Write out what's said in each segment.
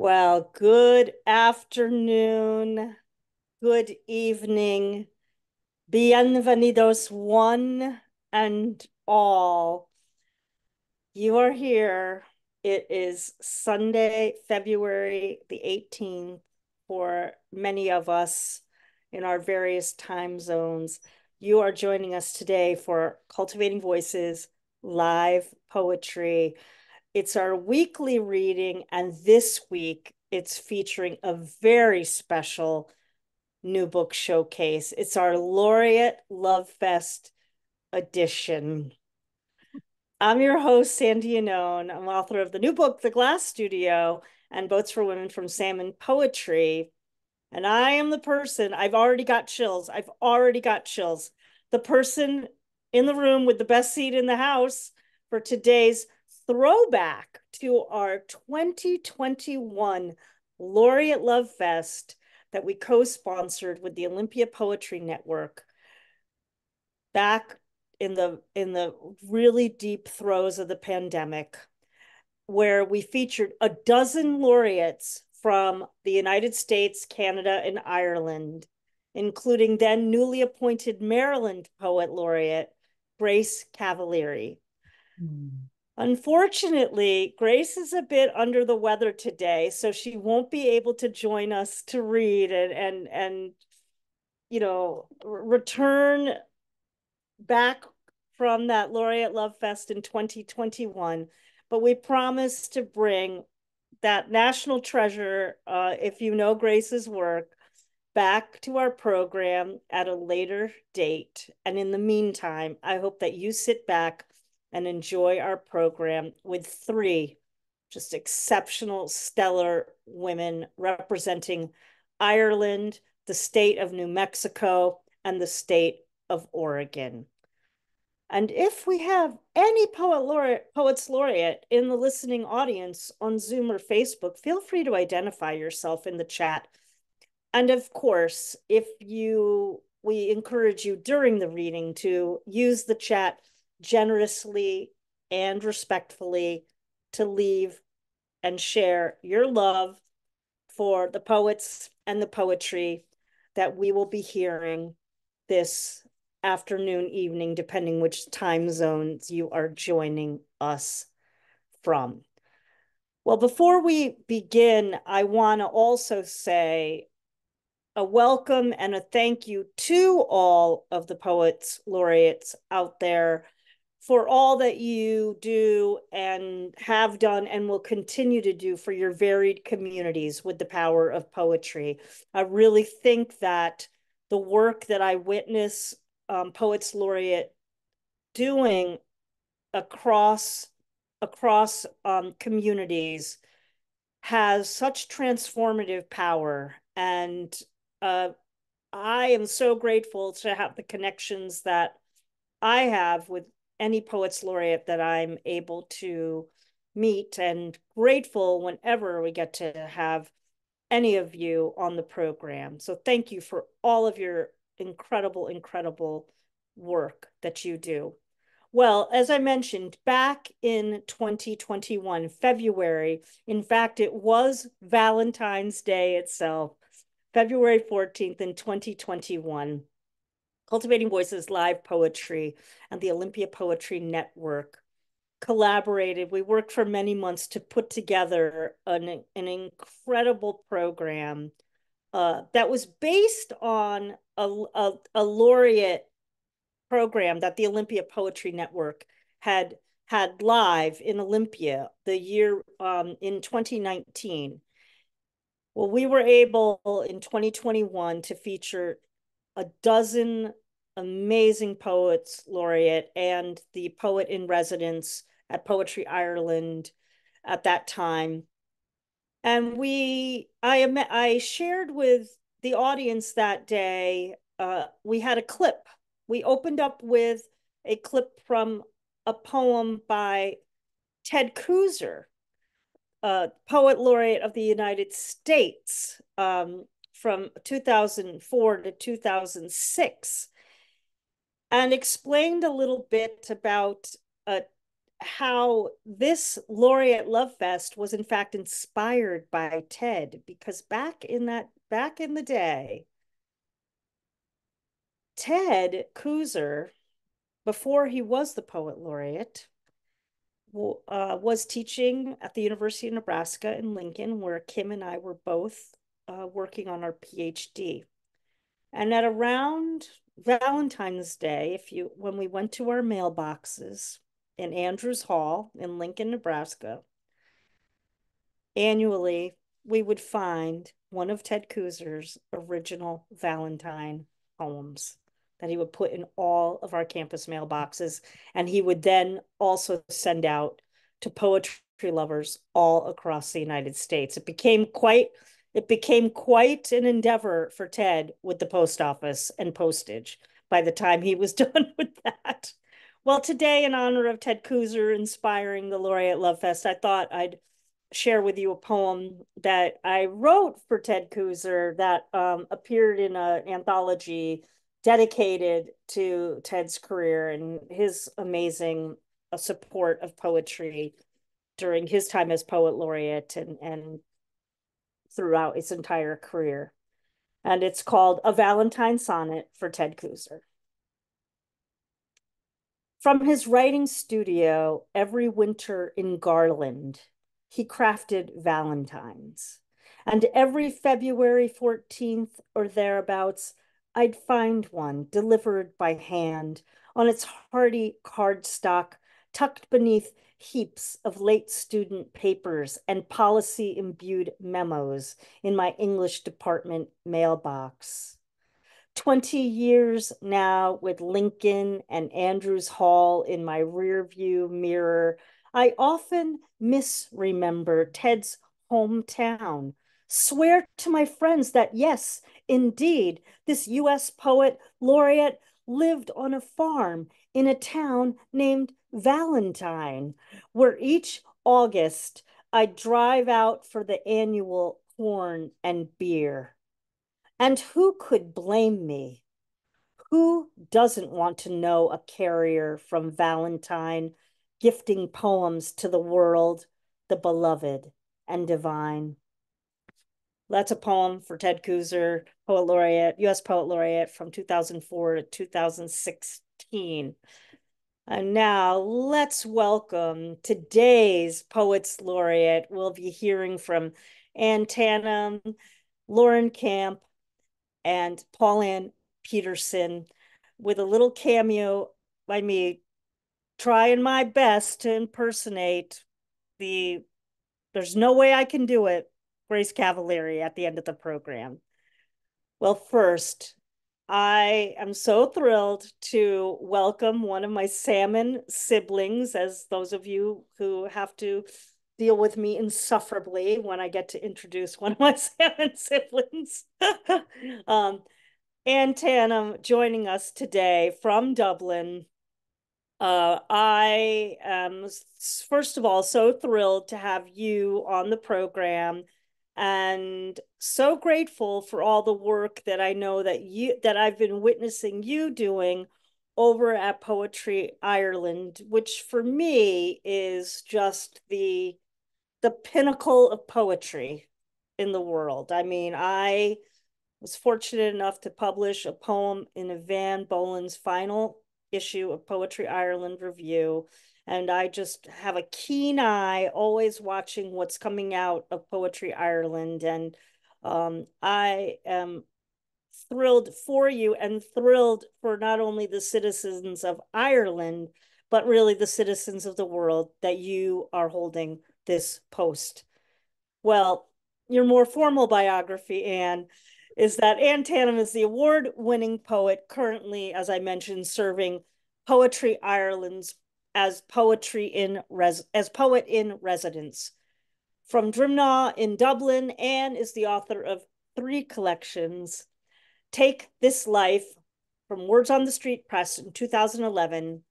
Well, good afternoon, good evening, bienvenidos one and all. You are here. It is Sunday, February the 18th for many of us in our various time zones. You are joining us today for Cultivating Voices live poetry. It's our weekly reading, and this week it's featuring a very special new book showcase. It's our Laureate Love Fest edition. I'm your host, Sandy Yannone. I'm author of the new book, The Glass Studio, and Boats for Women from Salmon Poetry. And I am the person, I've already got chills. I've already got chills. The person in the room with the best seat in the house for today's throwback to our 2021 Laureate Love Fest that we co-sponsored with the Olympia Poetry Network back in the really deep throes of the pandemic, where we featured a dozen laureates from the United States, Canada, and Ireland, including then newly appointed Maryland Poet Laureate, Grace Cavalieri. Unfortunately, Grace is a bit under the weather today, so she won't be able to join us to read and return back from that Laureate Love Fest in 2021. But we promise to bring that national treasure, if you know Grace's work, back to our program at a later date. And in the meantime, I hope that you sit back and enjoy our program with three just exceptional, stellar women representing Ireland, the state of New Mexico, and the state of Oregon. And if we have any poets laureate in the listening audience on Zoom or Facebook, feel free to identify yourself in the chat. And of course, we encourage you during the reading to use the chat generously and respectfully to leave and share your love for the poets and the poetry that we will be hearing this afternoon, evening, depending which time zones you are joining us from. Well, before we begin, I want to also say a welcome and a thank you to all of the poets laureates out there for all that you do and have done and will continue to do for your varied communities with the power of poetry. I really think that the work that I witness poets laureate doing across communities has such transformative power. And I am so grateful to have the connections that I have with any poets laureate that I'm able to meet, and grateful whenever we get to have any of you on the program. So thank you for all of your incredible, incredible work that you do. Well, as I mentioned, back in 2021, February, in fact, it was Valentine's Day itself, February 14th in 2021, Cultivating Voices Live Poetry and the Olympia Poetry Network collaborated. We worked for many months to put together an incredible program that was based on a laureate program that the Olympia Poetry Network had live in Olympia the year in 2019. Well, we were able in 2021 to feature a dozen amazing poets laureate and the poet in residence at Poetry Ireland at that time. And I shared with the audience that day, we had a clip. We opened up with a clip from a poem by Ted Kooser, poet laureate of the United States, from 2004 to 2006, and explained a little bit about how this Laureate Love Fest was in fact inspired by Ted, because back in the day, Ted Kooser, before he was the poet laureate, was teaching at the University of Nebraska in Lincoln, where Kim and I were both working on our PhD. And at around Valentine's Day, when we went to our mailboxes in Andrews Hall in Lincoln, Nebraska, annually we would find one of Ted Kooser's original Valentine poems that he would put in all of our campus mailboxes. And he would then also send out to poetry lovers all across the United States. It became quite an endeavor for Ted with the post office and postage by the time he was done with that. Well, today, in honor of Ted Kooser inspiring the Laureate Love Fest, I thought I'd share with you a poem that I wrote for Ted Kooser that appeared in an anthology dedicated to Ted's career and his amazing support of poetry during his time as poet laureate and throughout his entire career. And it's called A Valentine Sonnet for Ted Kooser. From his writing studio every winter in Garland, he crafted valentines. And every February 14th or thereabouts, I'd find one delivered by hand on its hardy cardstock, tucked beneath heaps of late student papers and policy-imbued memos in my English department mailbox. 20 years now with Lincoln and Andrews Hall in my rearview mirror, I often misremember Ted's hometown. Swear to my friends that yes, indeed, this U.S. poet laureate lived on a farm in a town named Valentine, where each August I'd drive out for the annual corn and beer. And who could blame me? Who doesn't want to know a carrier from Valentine gifting poems to the world, the beloved and divine? That's a poem for Ted Kooser, poet laureate, U.S. poet laureate from 2004 to 2016. And now let's welcome today's poets laureate. We'll be hearing from Ann Tannam, Lauren Camp, and Paulann Petersen, with a little cameo by me trying my best to impersonate there's no way I can do it, Grace Cavalieri at the end of the program. Well, first, I am so thrilled to welcome one of my Salmon siblings, as those of you who have to deal with me insufferably when I get to introduce one of my Salmon siblings. Ann Tannam joining us today from Dublin. I am, first of all, so thrilled to have you on the program and so grateful for all the work that I know that I've been witnessing you doing over at Poetry Ireland, which for me is just the pinnacle of poetry in the world. I mean, I was fortunate enough to publish a poem in Evan Boland's final issue of Poetry Ireland Review. And I just have a keen eye, always watching what's coming out of Poetry Ireland. And I am thrilled for you and thrilled for not only the citizens of Ireland, but really the citizens of the world that you are holding this post. Well, your more formal biography, Anne, is that Ann Tannam is the award-winning poet currently, as I mentioned, serving Poetry Ireland's as poet in residence. From Drimnagh in Dublin, Anne is the author of 3 collections: Take This Life from Words on the Street Press in 2011,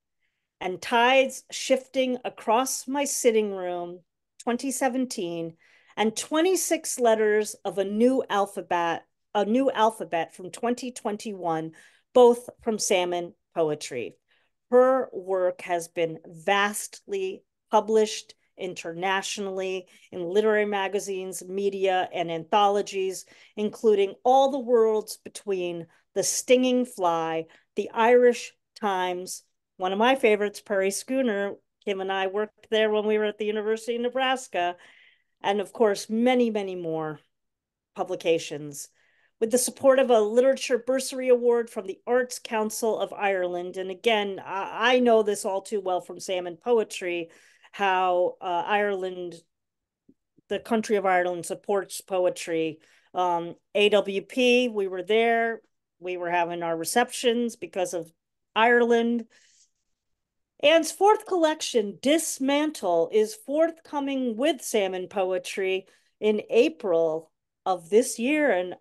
and Tides Shifting Across My Sitting Room, 2017, and 26 Letters of a New Alphabet from 2021, both from Salmon Poetry. Her work has been vastly published internationally in literary magazines, media, and anthologies, including All the Worlds Between, The Stinging Fly, The Irish Times, one of my favorites, Perry Schooner. Kim and I worked there when we were at the University of Nebraska, and of course, many, many more publications. With the support of a Literature Bursary Award from the Arts Council of Ireland. And again, I know this all too well from Salmon Poetry, how Ireland, the country of Ireland, supports poetry. AWP, we were there. We were having our receptions because of Ireland. Anne's fourth collection, Dismantle, is forthcoming with Salmon Poetry in April of this year. And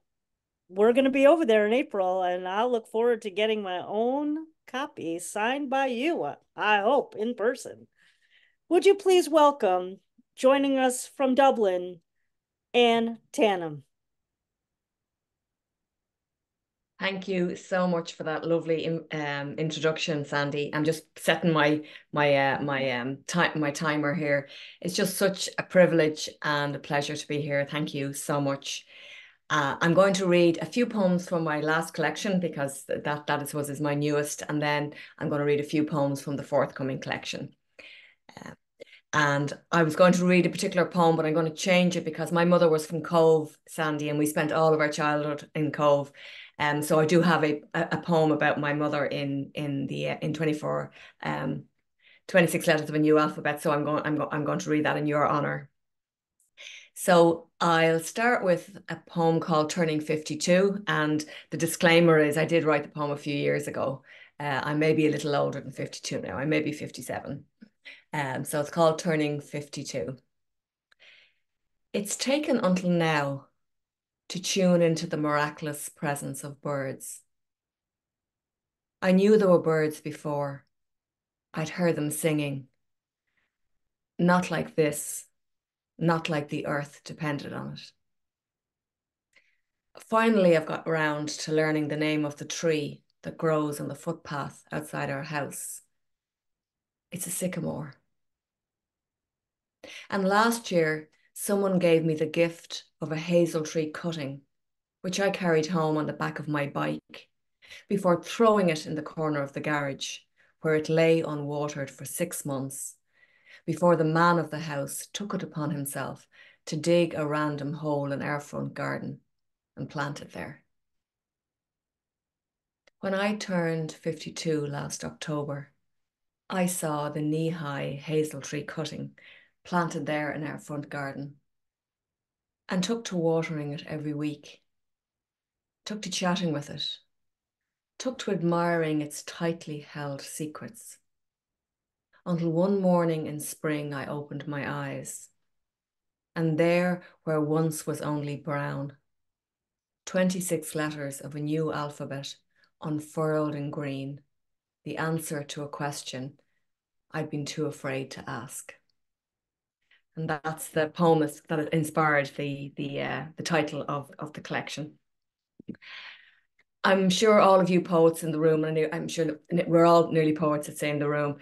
we're going to be over there in April, and I'll look forward to getting my own copy signed by you, I hope, in person. Would you please welcome, joining us from Dublin, Anne Tannam. Thank you so much for that lovely introduction, Sandy. I'm just setting my timer here. It's just such a privilege and a pleasure to be here. Thank you so much. I'm going to read a few poems from my last collection because that I suppose is my newest, and then I'm going to read a few poems from the forthcoming collection. And I was going to read a particular poem, but I'm going to change it because my mother was from Cove, Sandy, and we spent all of our childhood in Cove. So I do have a poem about my mother in 24, 26 letters of a new alphabet. So I'm going to read that in your honor. So I'll start with a poem called Turning 52. And the disclaimer is I did write the poem a few years ago. I may be a little older than 52 now. I may be 57. So it's called Turning 52. It's taken until now to tune into the miraculous presence of birds. I knew there were birds before. I'd heard them singing. Not like this, not like the earth depended on it. Finally, I've got round to learning the name of the tree that grows on the footpath outside our house. It's a sycamore. And last year, someone gave me the gift of a hazel tree cutting, which I carried home on the back of my bike before throwing it in the corner of the garage, where it lay unwatered for 6 months, before the man of the house took it upon himself to dig a random hole in our front garden and plant it there. When I turned 52 last October, I saw the knee-high hazel tree cutting planted there in our front garden and took to watering it every week, took to chatting with it, took to admiring its tightly held secrets. Until one morning in spring I opened my eyes, and there where once was only brown, 26 letters of a new alphabet unfurled in green, the answer to a question I'd been too afraid to ask. And that's the poem that inspired the title of the collection. I'm sure all of you poets in the room, and I'm sure we're all nearly poets, I'd say, in the room.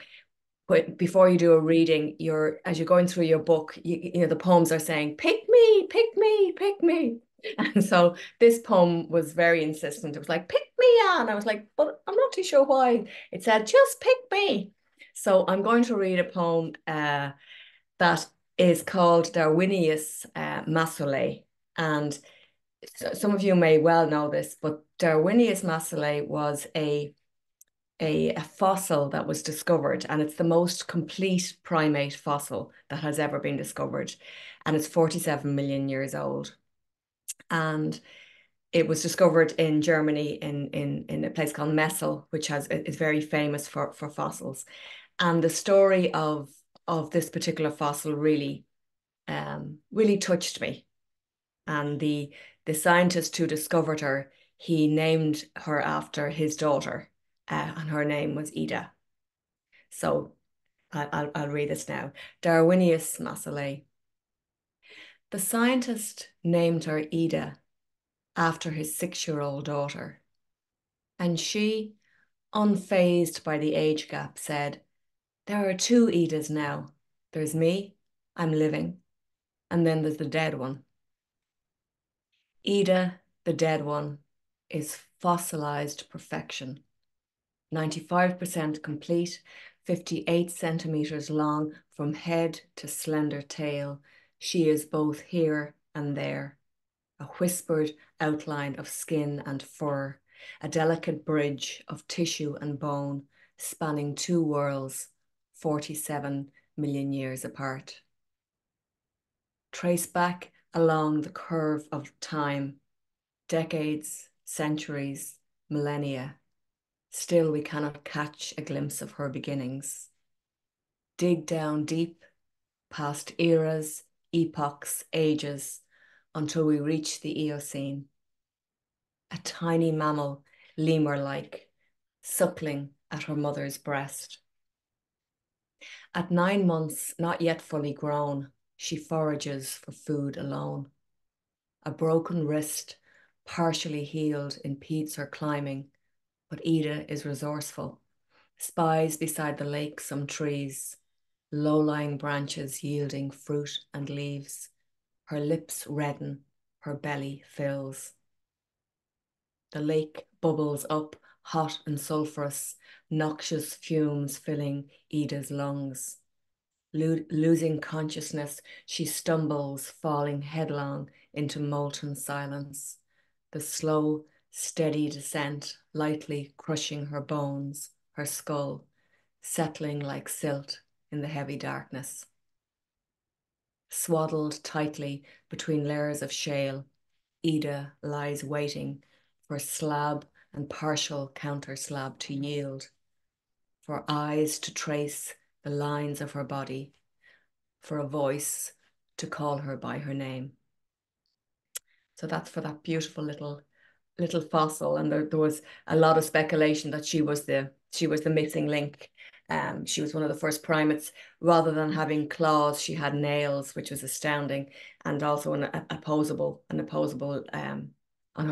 But before you do a reading, as you're going through your book, you know the poems are saying, pick me, pick me, pick me. And so this poem was very insistent. It was like, pick me, Anne. I was like, but I'm not too sure why. It said, just pick me. So I'm going to read a poem that is called Darwinius Massolet. And some of you may well know this, but Darwinius Massolet was a fossil that was discovered, and it's the most complete primate fossil that has ever been discovered, and it's 47 million years old. And it was discovered in Germany in a place called Messel, which is very famous for fossils. And the story of this particular fossil really touched me. And the scientist who discovered her, he named her after his daughter, and her name was Ida. So I'll read this now. Darwinius Massolet. The scientist named her Ida after his 6-year-old daughter, and she, unfazed by the age gap, said, "There are two Idas now. There's me, I'm living, and then there's the dead one." Ida, the dead one, is fossilized perfection. 95% complete, 58 centimeters long from head to slender tail. She is both here and there, a whispered outline of skin and fur, a delicate bridge of tissue and bone spanning two worlds, 47 million years apart. Trace back along the curve of time, decades, centuries, millennia. Still, we cannot catch a glimpse of her beginnings. Dig down deep, past eras, epochs, ages, until we reach the Eocene. A tiny mammal, lemur-like, suckling at her mother's breast. At 9 months, not yet fully grown, she forages for food alone. A broken wrist, partially healed, impedes her climbing, but Ida is resourceful, spies beside the lake some trees, low-lying branches yielding fruit and leaves. Her lips redden, her belly fills. The lake bubbles up, hot and sulphurous, noxious fumes filling Ida's lungs. Losing consciousness, she stumbles, falling headlong into molten silence. The slow, steady descent, lightly crushing her bones, her skull, settling like silt in the heavy darkness. Swaddled tightly between layers of shale, Ida lies waiting for slab and partial counter slab to yield, for eyes to trace the lines of her body, for a voice to call her by her name. So that's for that beautiful little fossil, and there was a lot of speculation that she was the missing link. She was one of the first primates. Rather than having claws, she had nails, which was astounding, and also an opposable on her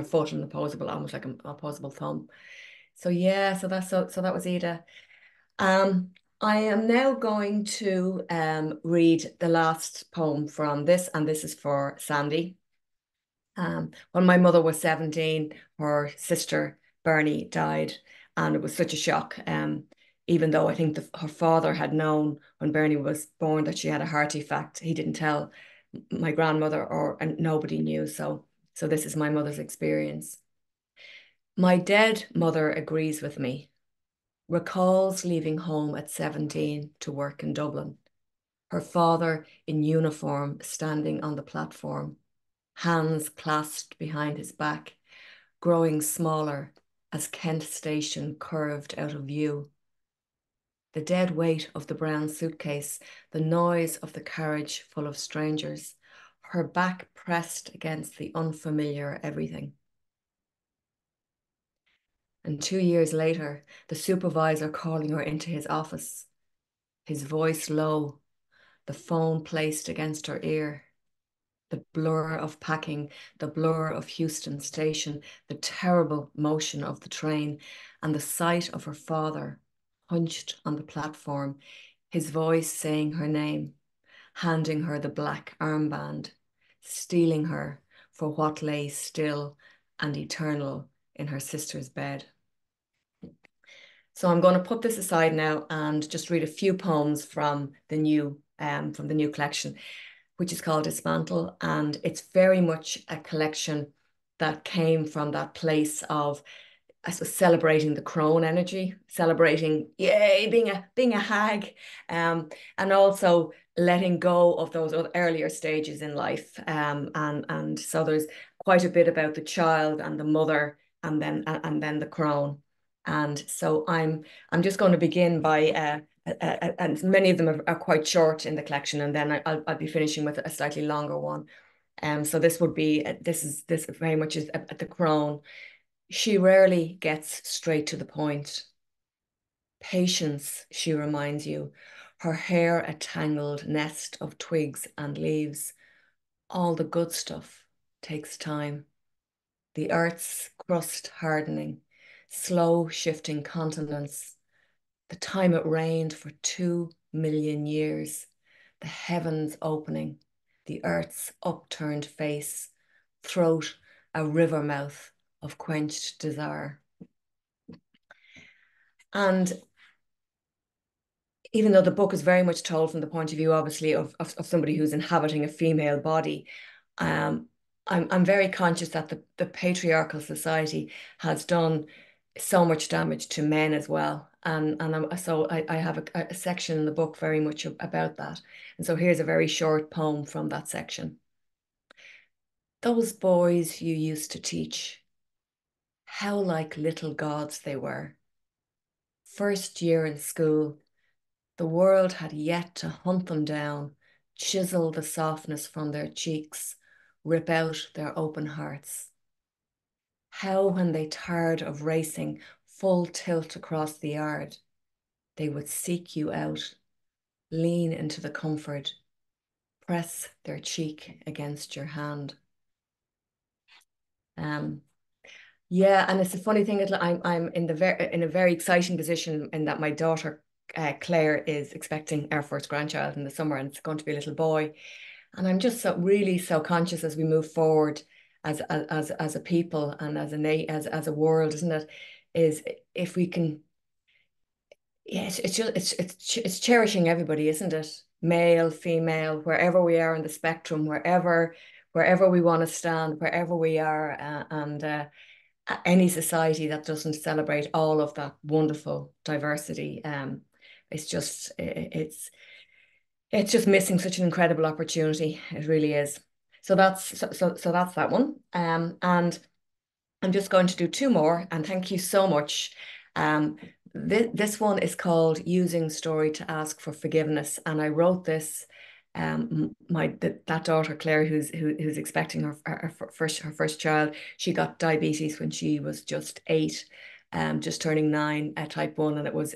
foot, an opposable, almost like an opposable thumb. So yeah, so that was Ida. I am now going to read the last poem from this, and this is for Sandy. When my mother was 17, her sister Bernie died, and it was such a shock. Even though I think her father had known when Bernie was born that she had a heart defect, he didn't tell my grandmother, and nobody knew. So this is my mother's experience. My dead mother agrees with me, recalls leaving home at 17 to work in Dublin. Her father in uniform standing on the platform, hands clasped behind his back, growing smaller as Kent Station curved out of view. The dead weight of the brown suitcase, the noise of the carriage full of strangers, her back pressed against the unfamiliar everything. And 2 years later, the supervisor calling her into his office, his voice low, the phone placed against her ear. The blur of packing, the blur of Houston Station, the terrible motion of the train, and the sight of her father hunched on the platform, his voice saying her name, handing her the black armband, stealing her for what lay still and eternal in her sister's bed. So I'm going to put this aside now and just read a few poems from the new collection, which is called Dismantle, and it's very much a collection that came from that place of, I suppose, celebrating the crone energy, celebrating, yay, being a hag, and also letting go of those earlier stages in life, and so there's quite a bit about the child and the mother, and then the crone, and so I'm just going to begin by. And many of them are quite short in the collection, and then I'll be finishing with a slightly longer one. So this would be this very much is at the crone. She rarely gets straight to the point. Patience, she reminds you, her hair a tangled nest of twigs and leaves. All the good stuff takes time. The earth's crust hardening, slow shifting continents, the time it rained for 2 million years, the heavens opening, the earth's upturned face, throat a river mouth of quenched desire. And even though the book is very much told from the point of view, obviously, of somebody who's inhabiting a female body, um, I'm very conscious that the patriarchal society has done so much damage to men as well. So I have a section in the book very much about that. And so here's a very short poem from that section. Those boys you used to teach, how like little gods they were. First year in school, the world had yet to hunt them down, chisel the softness from their cheeks, rip out their open hearts. How, when they tired of racing full tilt across the yard, they would seek you out, lean into the comfort, press their cheek against your hand. Um, yeah, and it's a funny thing. I'm in a very exciting position in that my daughter Claire is expecting our first grandchild in the summer, and it's going to be a little boy. And I'm just so conscious as we move forward as a people and as a world, isn't it? Is if we can, yes, it's just it's cherishing everybody, isn't it? Male, female, wherever we are in the spectrum, wherever we want to stand, wherever we are, and any society that doesn't celebrate all of that wonderful diversity, it's just it's just missing such an incredible opportunity. It really is. So that's that one. And I'm just going to do two more, and thank you so much. This one is called Using Story to Ask for Forgiveness, and I wrote this. That daughter Claire, who's expecting her first child, she got diabetes when she was just 8, just turning 9, type 1, and it was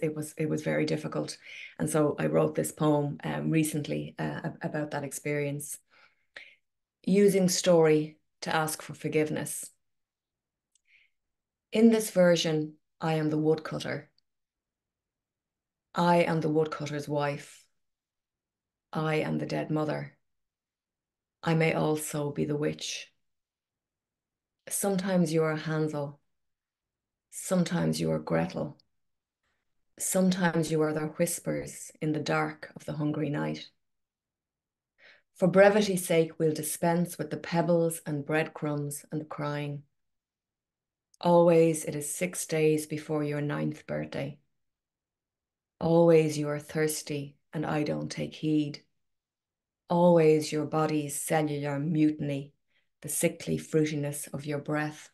very difficult. And so I wrote this poem recently about that experience. Using story to ask for forgiveness. In this version, I am the woodcutter. I am the woodcutter's wife. I am the dead mother. I may also be the witch. Sometimes you are Hansel. Sometimes you are Gretel. Sometimes you are their whispers in the dark of the hungry night. For brevity's sake, we'll dispense with the pebbles and breadcrumbs and crying. Always it is 6 days before your 9th birthday. Always you are thirsty and I don't take heed. Always your body's cellular mutiny, the sickly fruitiness of your breath.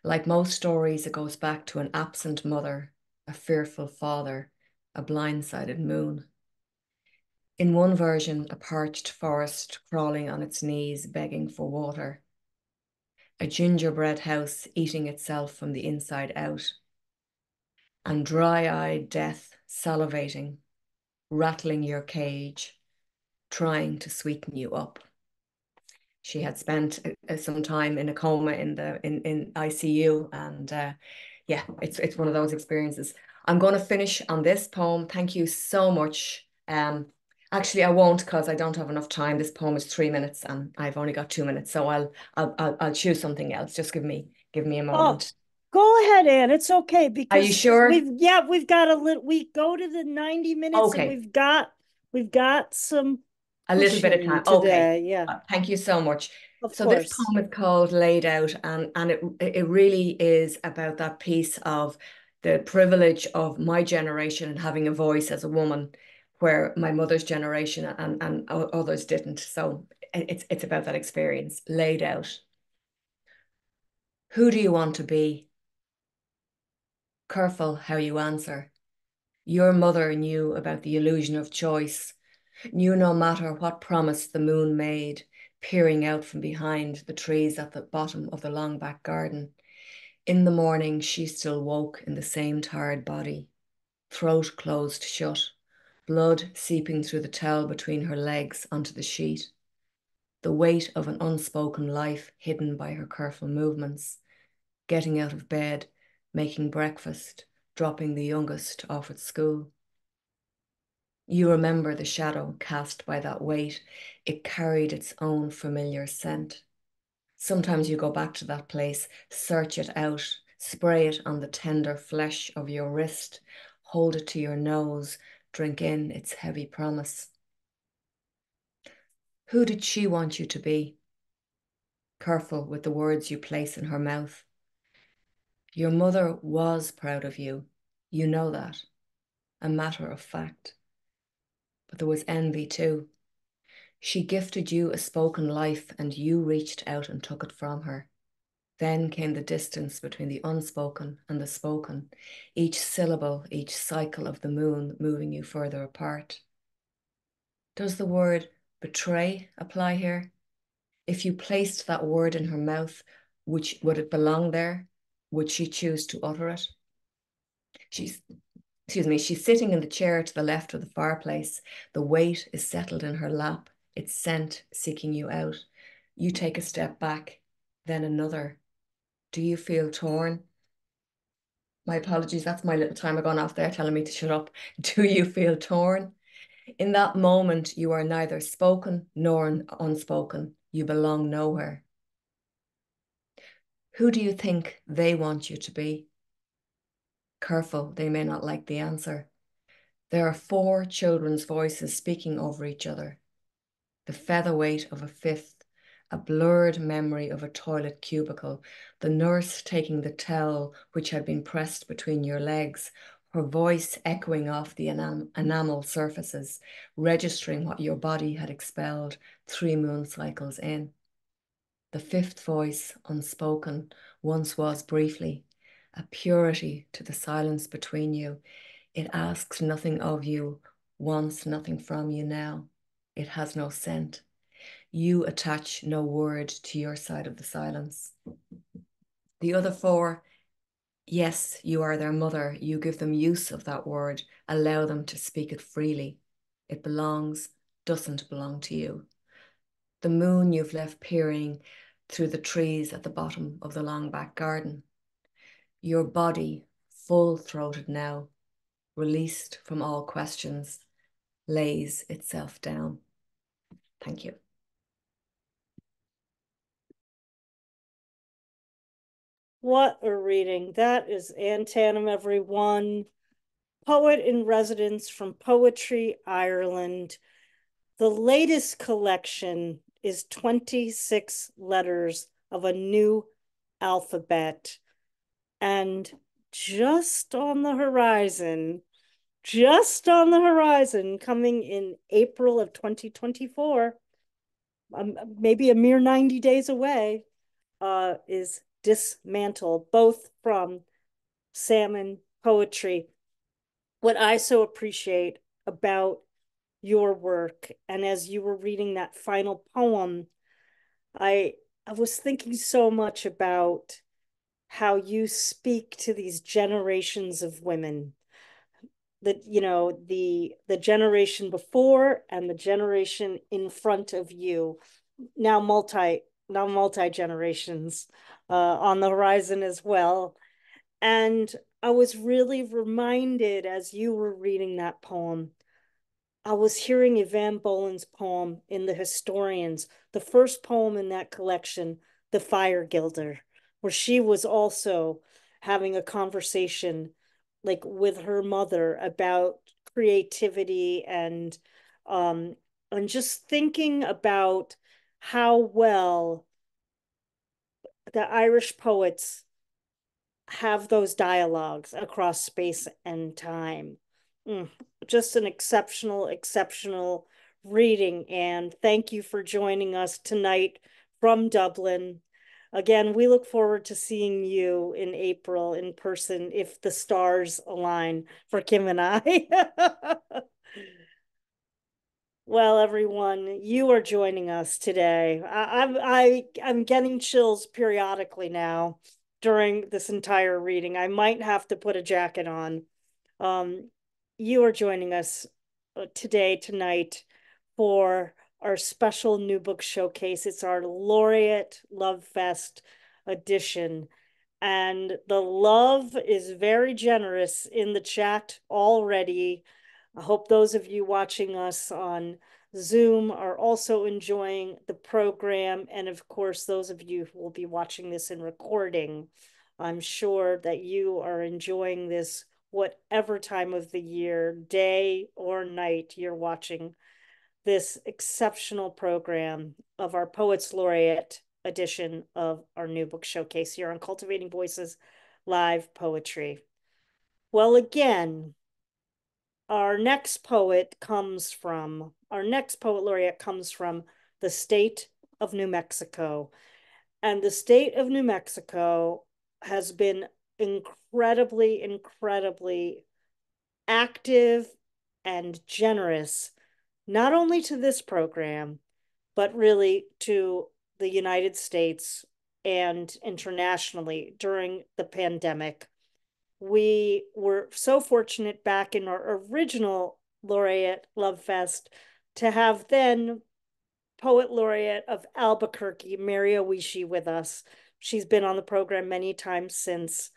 Like most stories, it goes back to an absent mother, a fearful father, a blindsided moon. In one version, a parched forest crawling on its knees, begging for water. A gingerbread house eating itself from the inside out. And dry-eyed death salivating, rattling your cage, trying to sweeten you up. She had spent some time in a coma in ICU, and yeah, it's one of those experiences. I'm going to finish on this poem. Thank you so much. Actually, I won't because I don't have enough time. This poem is 3 minutes, and I've only got 2 minutes, so I'll choose something else. Just give me a Oh, moment. go ahead, Anne. It's okay Are you because sure? we've got a little, we go to the 90 minutes and Okay, we've got some a little bit of pushing time. Okay. today. Yeah, Thank you so much. of So this course. poem is called Laid Out, and it really is about that piece of the privilege of my generation and having a voice as a woman, where my mother's generation and others didn't. So it's about that experience. Laid out. Who do you want to be? Careful how you answer. Your mother knew about the illusion of choice, knew no matter what promise the moon made, peering out from behind the trees at the bottom of the long back garden. In the morning, she still woke in the same tired body, throat closed shut, blood seeping through the towel between her legs onto the sheet, the weight of an unspoken life hidden by her careful movements, getting out of bed, making breakfast, dropping the youngest off at school. You remember the shadow cast by that weight. It carried its own familiar scent. Sometimes you go back to that place, search it out, spray it on the tender flesh of your wrist, hold it to your nose, drink in its heavy promise. Who did she want you to be? Careful with the words you place in her mouth. Your mother was proud of you. You know that. A matter of fact. But there was envy too. She gifted you a spoken life and you reached out and took it from her. Then came the distance between the unspoken and the spoken, each syllable, each cycle of the moon moving you further apart. Does the word betray apply here? If you placed that word in her mouth, would it belong there? Would she choose to utter it? She's sitting in the chair to the left of the fireplace. The weight is settled in her lap, its scent seeking you out. You take a step back, then another. Do you feel torn? My apologies, that's my little timer gone off there telling me to shut up. Do you feel torn? In that moment, you are neither spoken nor unspoken. You belong nowhere. Who do you think they want you to be? Careful, they may not like the answer. There are 4 children's voices speaking over each other. The featherweight of a fifth, a blurred memory of a toilet cubicle, the nurse taking the towel which had been pressed between your legs, her voice echoing off the enamel surfaces, registering what your body had expelled 3 moon cycles in. The 5th voice, unspoken, once was briefly, a purity to the silence between you. It asks nothing of you, wants nothing from you now. It has no scent. You attach no word to your side of the silence. The other 4, yes, you are their mother. You give them use of that word, allow them to speak it freely. It belongs, doesn't belong to you. The moon you've left peering through the trees at the bottom of the long back garden. Your body, full-throated now, released from all questions, lays itself down. Thank you. What a reading. That is Anne Tannam, everyone. Poet in residence from Poetry Ireland. The latest collection is 26 letters of a new alphabet. And just on the horizon, coming in April of 2024, maybe a mere 90 days away, is Dismantle, both from Salmon Poetry. What I so appreciate about your work, and as you were reading that final poem, I was thinking so much about how you speak to these generations of women, that the generation before and the generation in front of you, now multi generations on the horizon as well. And I was really reminded as you were reading that poem, I was hearing Yvonne Boland's poem in The Historians, the first poem in that collection, The Fire Gilder, where she was also having a conversation like with her mother about creativity and just thinking about how well the Irish poets have those dialogues across space and time. Mm, just an exceptional reading. And thank you for joining us tonight from Dublin. Again, we look forward to seeing you in April in person if the stars align for Kim and I. Well, everyone, you are joining us today. I'm getting chills periodically now during this entire reading. I might have to put a jacket on. Um, you are joining us tonight for our special new book showcase. It's our Laureate Love Fest edition. And the love is very generous in the chat already. I hope those of you watching us on Zoom are also enjoying the program. And of course, those of you who will be watching this in recording, I'm sure that you are enjoying this whatever time of the year, day or night, you're watching this exceptional program of our Poets Laureate edition of our new book showcase here on Cultivating Voices Live Poetry. Well, again, our next poet laureate comes from the state of New Mexico. And the state of New Mexico has been incredibly, incredibly active and generous, not only to this program, but really to the United States and internationally during the pandemic. We were so fortunate back in our original Laureate Love Fest to have then Poet Laureate of Albuquerque, Mary Owishi, with us. She's been on the program many times since.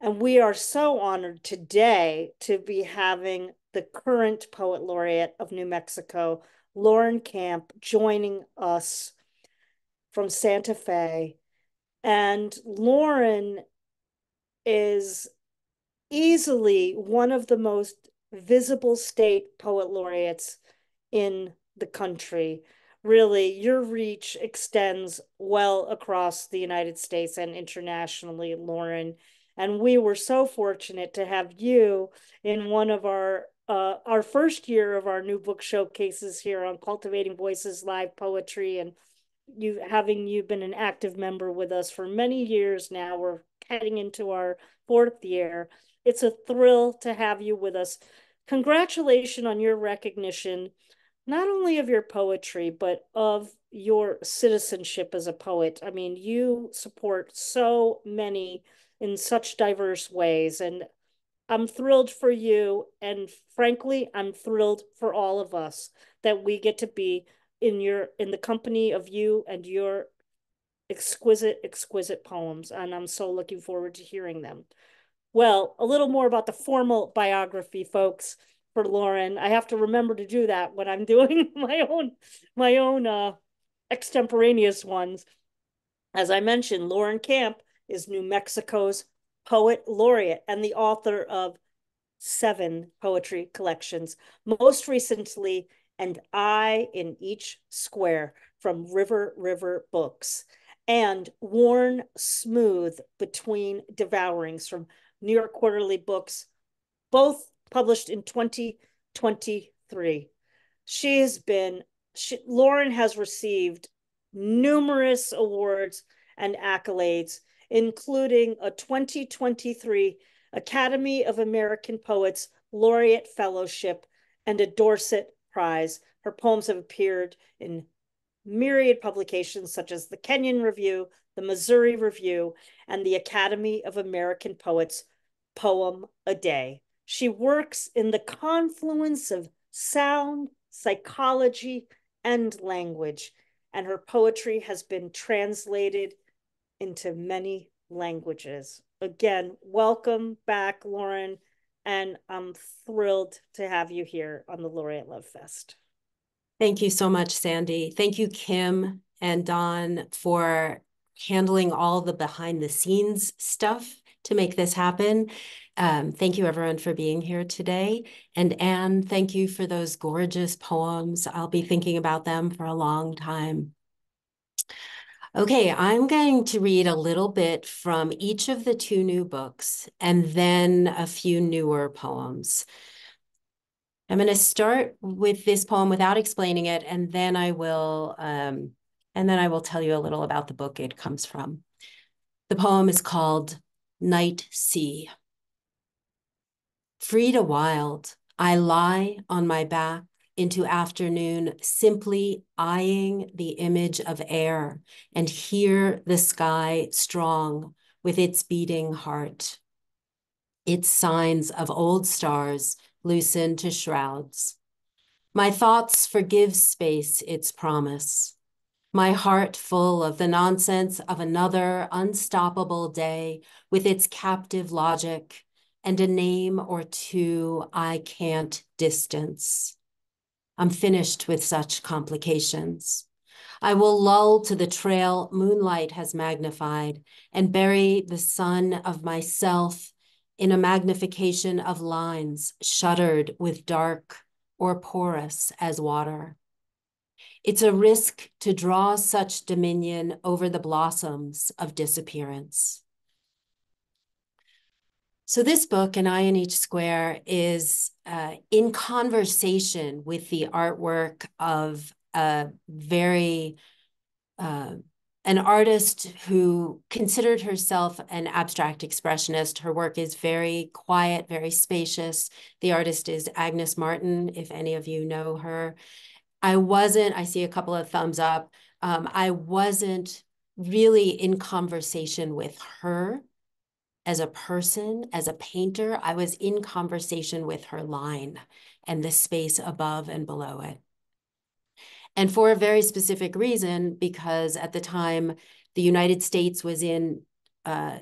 And we are so honored today to be having the current Poet Laureate of New Mexico, Lauren Camp, joining us from Santa Fe. And Lauren is easily one of the most visible state poet laureates in the country. Really, your reach extends well across the United States and internationally, Lauren. And we were so fortunate to have you in one of our first year of our new book showcases here on Cultivating Voices Live Poetry, and you been an active member with us for many years now. We're heading into our fourth year. It's a thrill to have you with us. Congratulations on your recognition, not only of your poetry, but of your citizenship as a poet. I mean, you support so many in such diverse ways. And I'm thrilled for you. And frankly, I'm thrilled for all of us that we get to be in the company of you and your exquisite, exquisite poems. And I'm so looking forward to hearing them. Well, a little more about the formal biography, folks, for Lauren. I have to remember to do that when I'm doing my own extemporaneous ones. As I mentioned, Lauren Camp is New Mexico's poet laureate and the author of 7 poetry collections. Most recently, And I in Each Square from River River Books, and Worn Smooth Between Devourings from New York Quarterly Books, both published in 2023. Lauren has received numerous awards and accolades, including a 2023 Academy of American Poets Laureate Fellowship and a Dorset Prize. Her poems have appeared in myriad publications such as the Kenyon Review, the Missouri Review, and the Academy of American Poets Poem a Day. She works in the confluence of sound, psychology, and language, and her poetry has been translated into many languages. Again, welcome back, Lauren, and I'm thrilled to have you here on the Laureate Love Fest. Thank you so much, Sandy. Thank you, Kim and Don, for handling all the behind the scenes stuff to make this happen. Thank you, everyone, for being here today. And Anne, thank you for those gorgeous poems. I'll be thinking about them for a long time. Okay, I'm going to read a little bit from each of the 2 new books and then a few newer poems. I'm going to start with this poem without explaining it, and then I will tell you a little about the book it comes from. The poem is called Night Sea. Free to wild, I lie on my back into afternoon, simply eyeing the image of air and hear the sky strong with its beating heart. Its signs of old stars loosen to shrouds. My thoughts forgive space its promise. my heart full of the nonsense of another unstoppable day with its captive logic and a name or two I can't distance. I'm finished with such complications. I will lull to the trail moonlight has magnified and bury the sun of myself in a magnification of lines shuttered with dark or porous as water. It's a risk to draw such dominion over the blossoms of disappearance. So this book, An Eye in Each Square, is in conversation with the artwork of a an artist who considered herself an abstract expressionist. Her work is very quiet, very spacious. The artist is Agnes Martin, if any of you know her. I see a couple of thumbs up. I wasn't really in conversation with her as a person, as a painter. I was in conversation with her line and the space above and below it. And for a very specific reason, because at the time, the United States was in a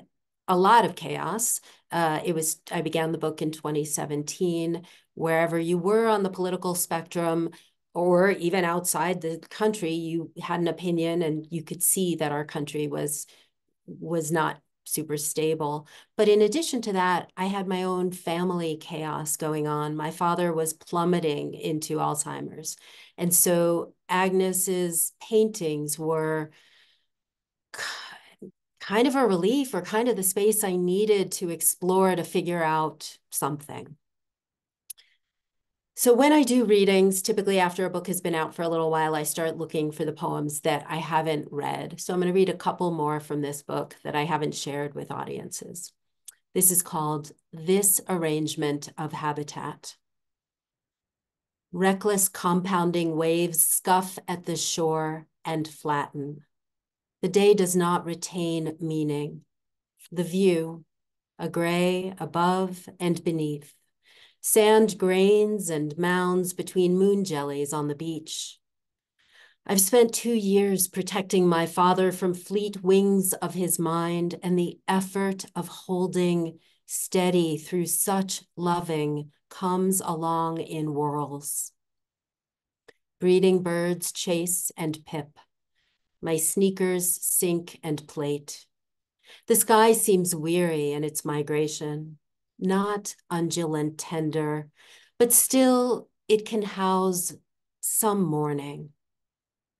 lot of chaos. I began the book in 2017. Wherever you were on the political spectrum, or even outside the country, you had an opinion and you could see that our country was not super stable. But in addition to that, I had my own family chaos going on. My father was plummeting into Alzheimer's. And so Agnes's paintings were kind of a relief, or kind of the space I needed to explore to figure out something. So when I do readings, typically after a book has been out for a little while, I start looking for the poems that I haven't read. So I'm going to read a couple more from this book that I haven't shared with audiences. This is called This Arrangement of Habitat. Reckless compounding waves scuff at the shore and flatten. The day does not retain meaning. The view, a gray above and beneath. Sand grains and mounds between moon jellies on the beach. I've spent 2 years protecting my father from fleet wings of his mind and the effort of holding steady through such loving comes along in whirls. Breeding birds chase and pip. My sneakers sink and plate. The sky seems weary in its migration, not undulant tender, but still it can house some mourning.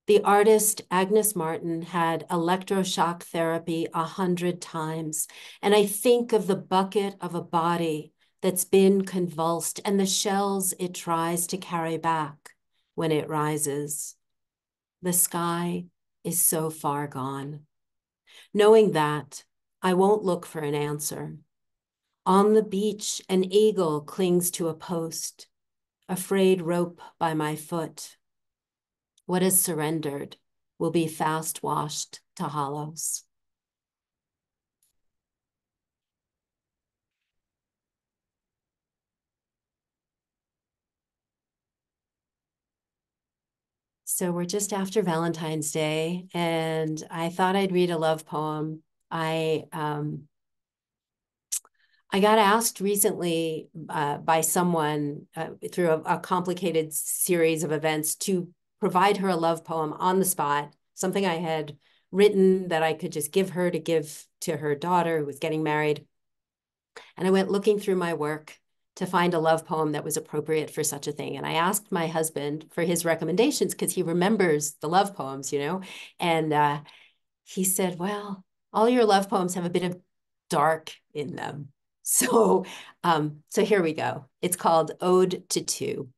The artist Agnes Martin had electroshock therapy 100 times, and I think of the bucket of a body that's been convulsed and the shells it tries to carry back when it rises. The sky is so far gone. Knowing that, I won't look for an answer. On the beach, an eagle clings to a post, a frayed rope by my foot. What is surrendered will be fast washed to hollows. So we're just after Valentine's Day, and I thought I'd read a love poem. I got asked recently by someone through a complicated series of events to provide her a love poem on the spot, something I had written that I could just give her to give to her daughter who was getting married. And I went looking through my work to find a love poem that was appropriate for such a thing. And I asked my husband for his recommendations because he remembers the love poems, you know, and he said, well, all your love poems have a bit of dark in them. So here we go. It's called Ode to Two.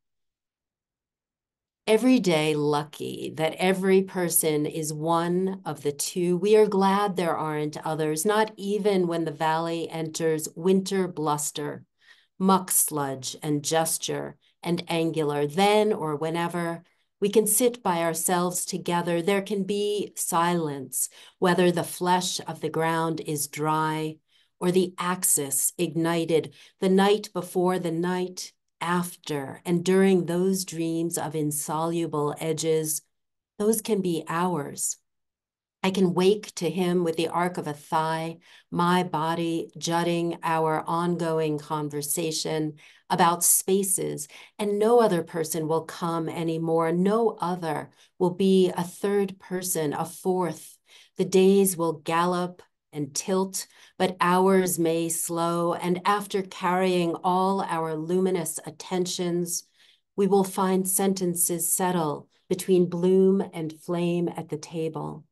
Every day lucky that every person is one of the two. We are glad there aren't others, not even when the valley enters winter bluster, muck sludge and gesture and angular. Then or whenever we can sit by ourselves together, there can be silence, whether the flesh of the ground is dry or the axis ignited, the night before, the night after, and during those dreams of insoluble edges, those can be ours. I can wake to him with the arc of a thigh, my body jutting our ongoing conversation about spaces, and no other person will come anymore. No other will be a third person, a fourth. The days will gallop and tilt, but ours may slow, and after carrying all our luminous attentions, we will find sentences settle between bloom and flame at the table.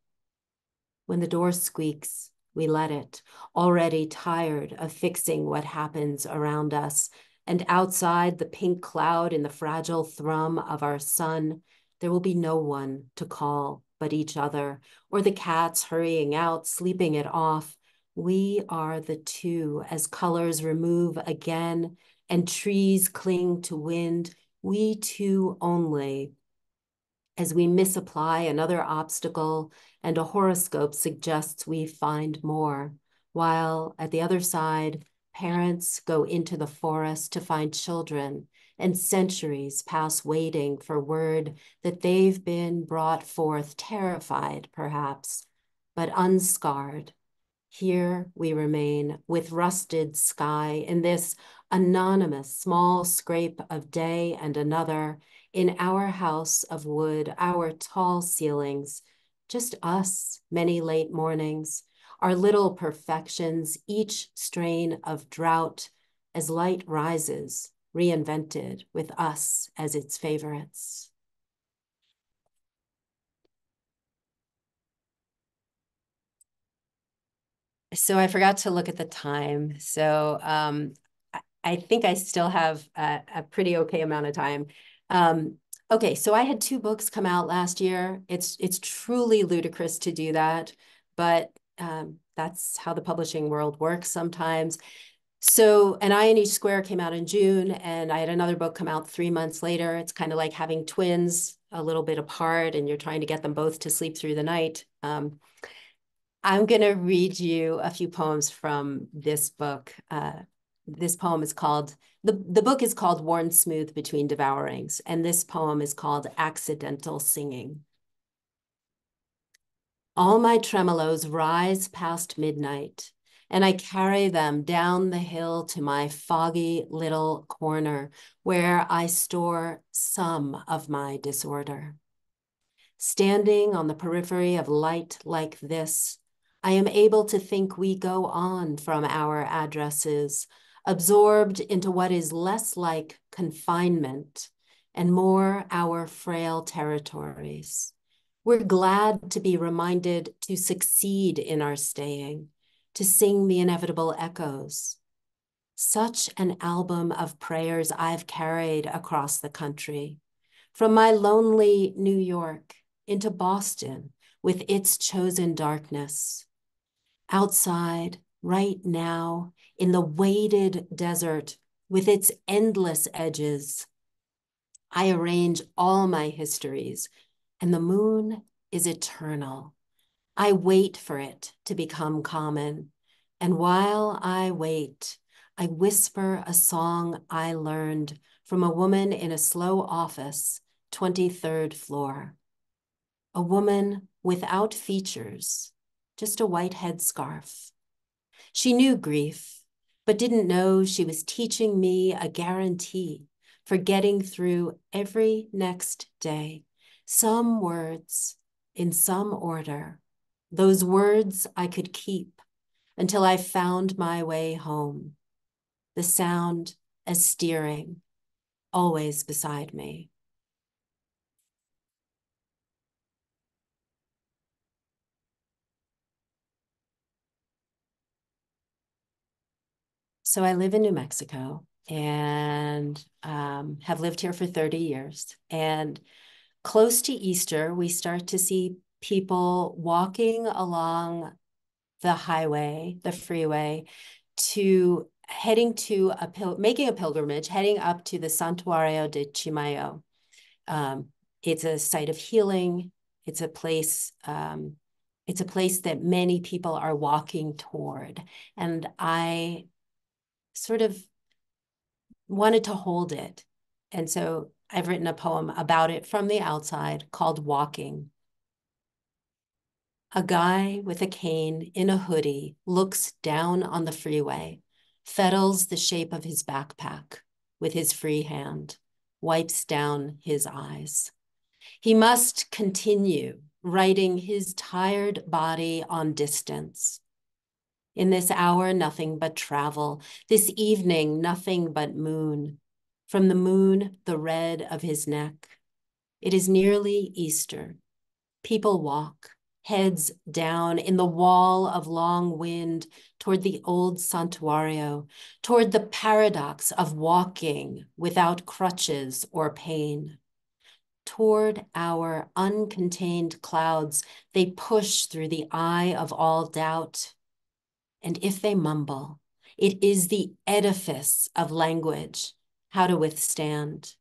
When the door squeaks, we let it, already tired of fixing what happens around us. And outside the pink cloud in the fragile thrum of our sun, there will be no one to call but each other, or the cats hurrying out, sleeping it off. We are the two as colors remove again and trees cling to wind. We two only, as we misapply another obstacle and a horoscope suggests we find more, while at the other side, parents go into the forest to find children, and centuries pass waiting for word that they've been brought forth terrified, perhaps, but unscarred. Here we remain with rusted sky in this anonymous small scrape of day and another, in our house of wood, our tall ceilings, just us, many late mornings, our little perfections, each strain of drought as light rises, reinvented with us as its favorites. So I forgot to look at the time. So I think I still have a pretty okay amount of time. Okay, so I had 2 books come out last year. It's truly ludicrous to do that, but that's how the publishing world works sometimes. So An Eye in Each Square came out in June, and I had another book come out 3 months later. It's kind of like having twins a little bit apart, and you're trying to get them both to sleep through the night. I'm going to read you a few poems from this book. This poem is called, the book is called Worn Smooth Between Devourings, and this poem is called Accidental Singing. All my tremolos rise past midnight, and I carry them down the hill to my foggy little corner where I store some of my disorder. Standing on the periphery of light like this, I am able to think we go on from our addresses, absorbed into what is less like confinement and more our frail territories. We're glad to be reminded to succeed in our staying, to sing the inevitable echoes. Such an album of prayers I've carried across the country, from my lonely New York into Boston with its chosen darkness. Outside, right now, in the weighted desert with its endless edges, I arrange all my histories, and the moon is eternal. I wait for it to become common, and while I wait, I whisper a song I learned from a woman in a slow office, 23rd floor. A woman without features, just a white headscarf. She knew grief, but didn't know she was teaching me a guarantee for getting through every next day. Some words in some order, those words I could keep until I found my way home. The sound as steering, always beside me. So I live in New Mexico and have lived here for 30 years. And close to Easter, we start to see people walking along the highway, the freeway, to heading to making a pilgrimage, heading up to the Santuario de Chimayo. It's a site of healing. It's a place. It's a place that many people are walking toward, and I sort of wanted to hold it. And so I've written a poem about it from the outside called Walking. A guy with a cane in a hoodie looks down on the freeway, fettles the shape of his backpack with his free hand, wipes down his eyes. He must continue writing his tired body on distance. In this hour, nothing but travel. This evening, nothing but moon. From the moon, the red of his neck. It is nearly Easter. People walk, heads down in the wall of long wind toward the old santuario, toward the paradox of walking without crutches or pain. Toward our uncontained clouds, they push through the eye of all doubt. And if they mumble, it is the edifice of language, how to withstand.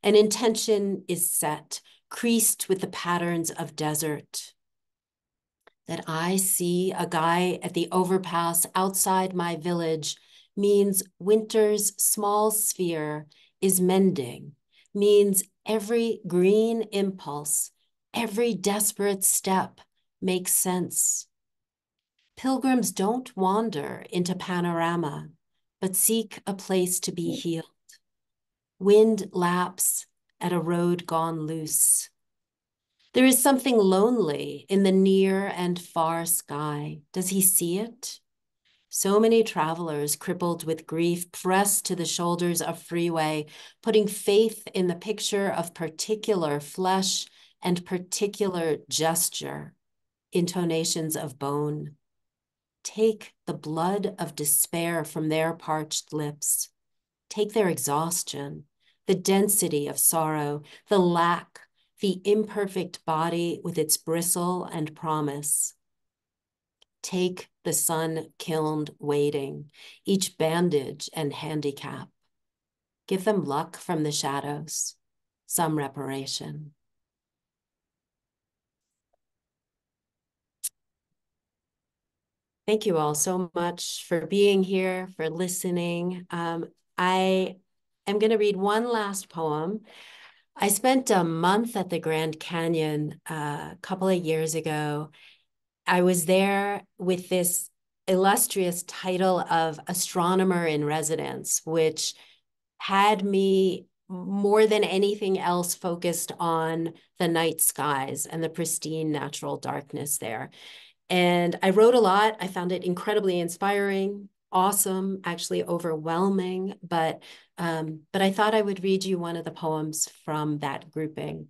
An intention is set, creased with the patterns of desert. That I see a guy at the overpass outside my village means winter's small sphere is mending, means every green impulse, every desperate step makes sense. Pilgrims don't wander into panorama, but seek a place to be healed. Wind laps at a road gone loose. There is something lonely in the near and far sky. Does he see it? So many travelers crippled with grief press to the shoulders of freeway, putting faith in the picture of particular flesh and particular gesture, intonations of bone. Take the blood of despair from their parched lips. Take their exhaustion, the density of sorrow, the lack, the imperfect body with its bristle and promise. Take the sun-kilned waiting, each bandage and handicap. Give them luck from the shadows, some reparation. Thank you all so much for being here, for listening. I am going to read one last poem. I spent a month at the Grand Canyon a couple of years ago. I was there with this illustrious title of astronomer in residence, which had me more than anything else focused on the night skies and the pristine natural darkness there. And I wrote a lot. I found it incredibly inspiring, awesome, actually overwhelming. But I thought I would read you one of the poems from that grouping.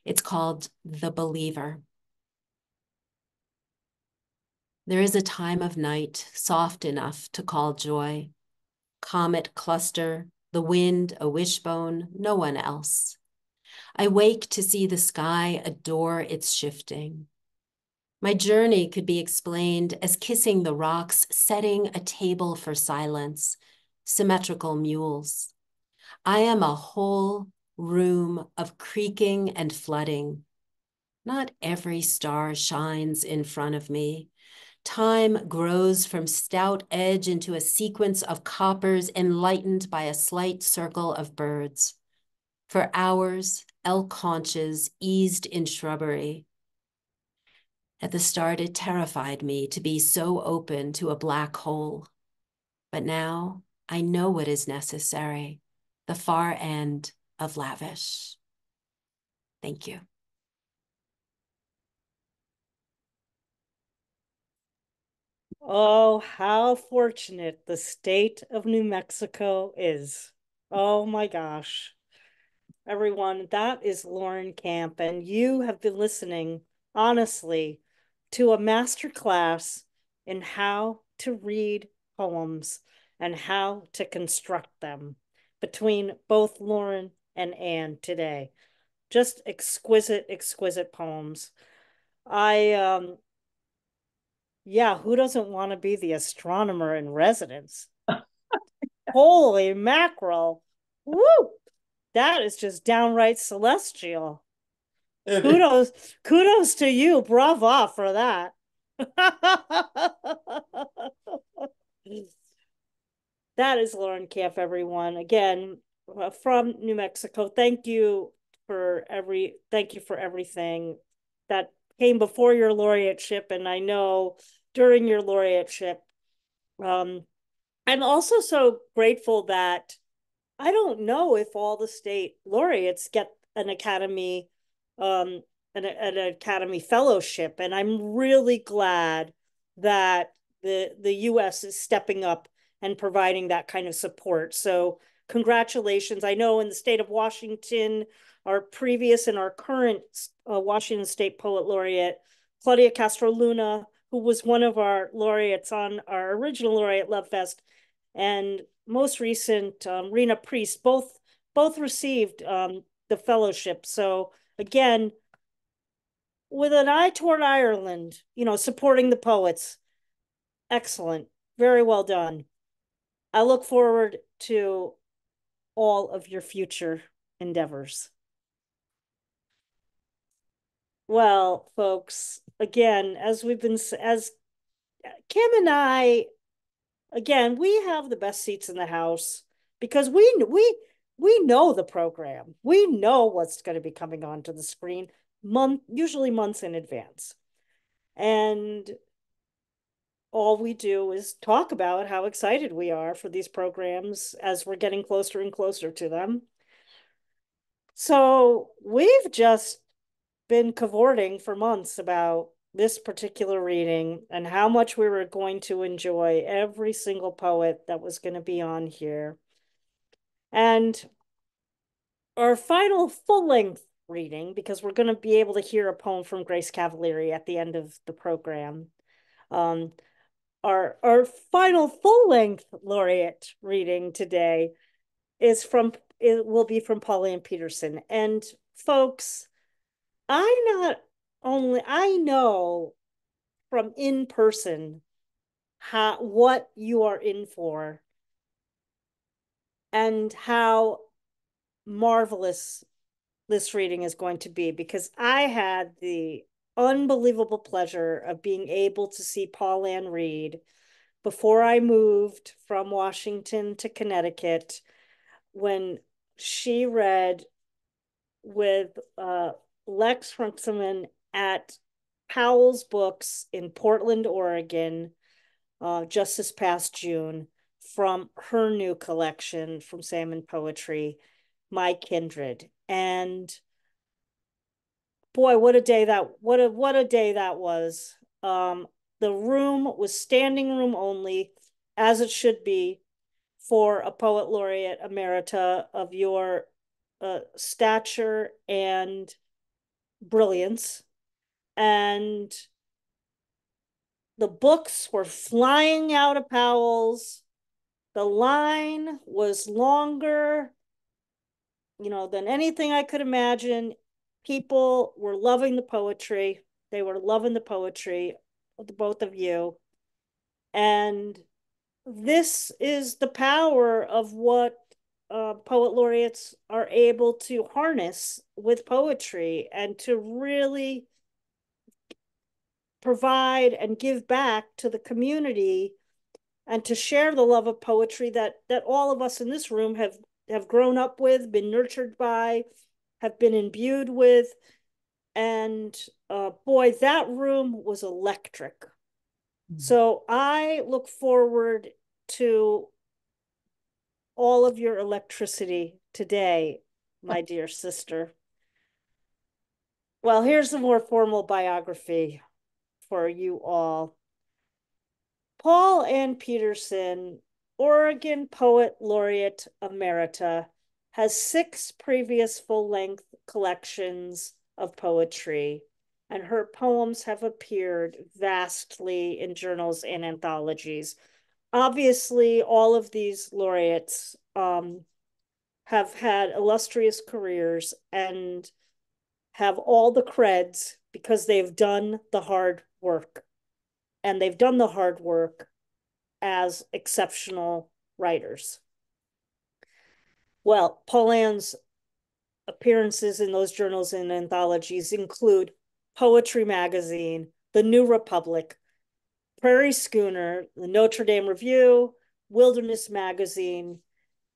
It's called The Believer. There is a time of night soft enough to call joy. Comet cluster, the wind a wishbone, no one else. I wake to see the sky adore its shifting. My journey could be explained as kissing the rocks, setting a table for silence, symmetrical mules. I am a whole room of creaking and flooding. Not every star shines in front of me. Time grows from stout edge into a sequence of coppers enlightened by a slight circle of birds. For hours, elk haunches eased in shrubbery. At the start, it terrified me to be so open to a black hole. But now I know what is necessary, the far end of lavish. Thank you. Oh, how fortunate the state of New Mexico is. Oh my gosh. Everyone, that is Lauren Camp, and you have been listening, honestly, to a masterclass in how to read poems and how to construct them between both Lauren and Anne today. Just exquisite, exquisite poems. I yeah, who doesn't want to be the astronomer in residence? Holy mackerel. Woo! That is just downright celestial. Kudos, kudos to you. Bravo for that. That is Lauren Camp, everyone. Again, from New Mexico. Thank you for everything. That came before your laureateship, and I know during your laureateship. I'm also so grateful that I don't know if all the state laureates get an academy, an academy fellowship, and I'm really glad that the U.S. is stepping up and providing that kind of support. So congratulations! I know in the state of Washington, our previous and our current Washington State Poet Laureate Claudia Castro Luna, who was one of our laureates on our original Laureate Love Fest, and most recent Rena Priest, both received the fellowship. So again, with an eye toward Ireland, supporting the poets, excellent, very well done. I look forward to all of your future endeavors. Well, folks, again, as Kim and I, again, we have the best seats in the house because we know the program. We know what's going to be coming onto the screen usually months in advance. And all we do is talk about how excited we are for these programs as we're getting closer and closer to them. So we've just been cavorting for months about this particular reading and how much we were going to enjoy every single poet that was going to be on here. And our final full-length reading, because we're going to be able to hear a poem from Grace Cavalieri at the end of the program. Our final full-length laureate reading today will be from Paulann Petersen. And folks, I know from in person what you are in for and how marvelous this reading is going to be, because I had the unbelievable pleasure of being able to see Paulann read before I moved from Washington to Connecticut, when she read with Lex Runciman at Powell's Books in Portland, Oregon, just this past June, from her new collection from Salmon Poetry, My Kindred. And boy, what a day that was. The room was standing room only, as it should be for a poet laureate emerita of your stature and brilliance. And the books were flying out of Powell's. The line was longer, than anything I could imagine. People were loving the poetry. They were loving the poetry, the both of you. And this is the power of what poet laureates are able to harness with poetry, and to really provide and give back to the community, and to share the love of poetry that all of us in this room have grown up with, been nurtured by, have been imbued with. And boy, that room was electric. Mm-hmm. So I look forward to all of your electricity today, my dear sister. Well, here's a more formal biography for you all. Paulann Petersen, Oregon Poet Laureate Emerita, has 6 previous full-length collections of poetry, and her poems have appeared vastly in journals and anthologies. Obviously, all of these laureates have had illustrious careers and have all the creds because they've done the hard work. And they've done the hard work as exceptional writers. Well, Paulann's appearances in those journals and anthologies include Poetry Magazine, The New Republic, Prairie Schooner, the Notre Dame Review, Wilderness Magazine,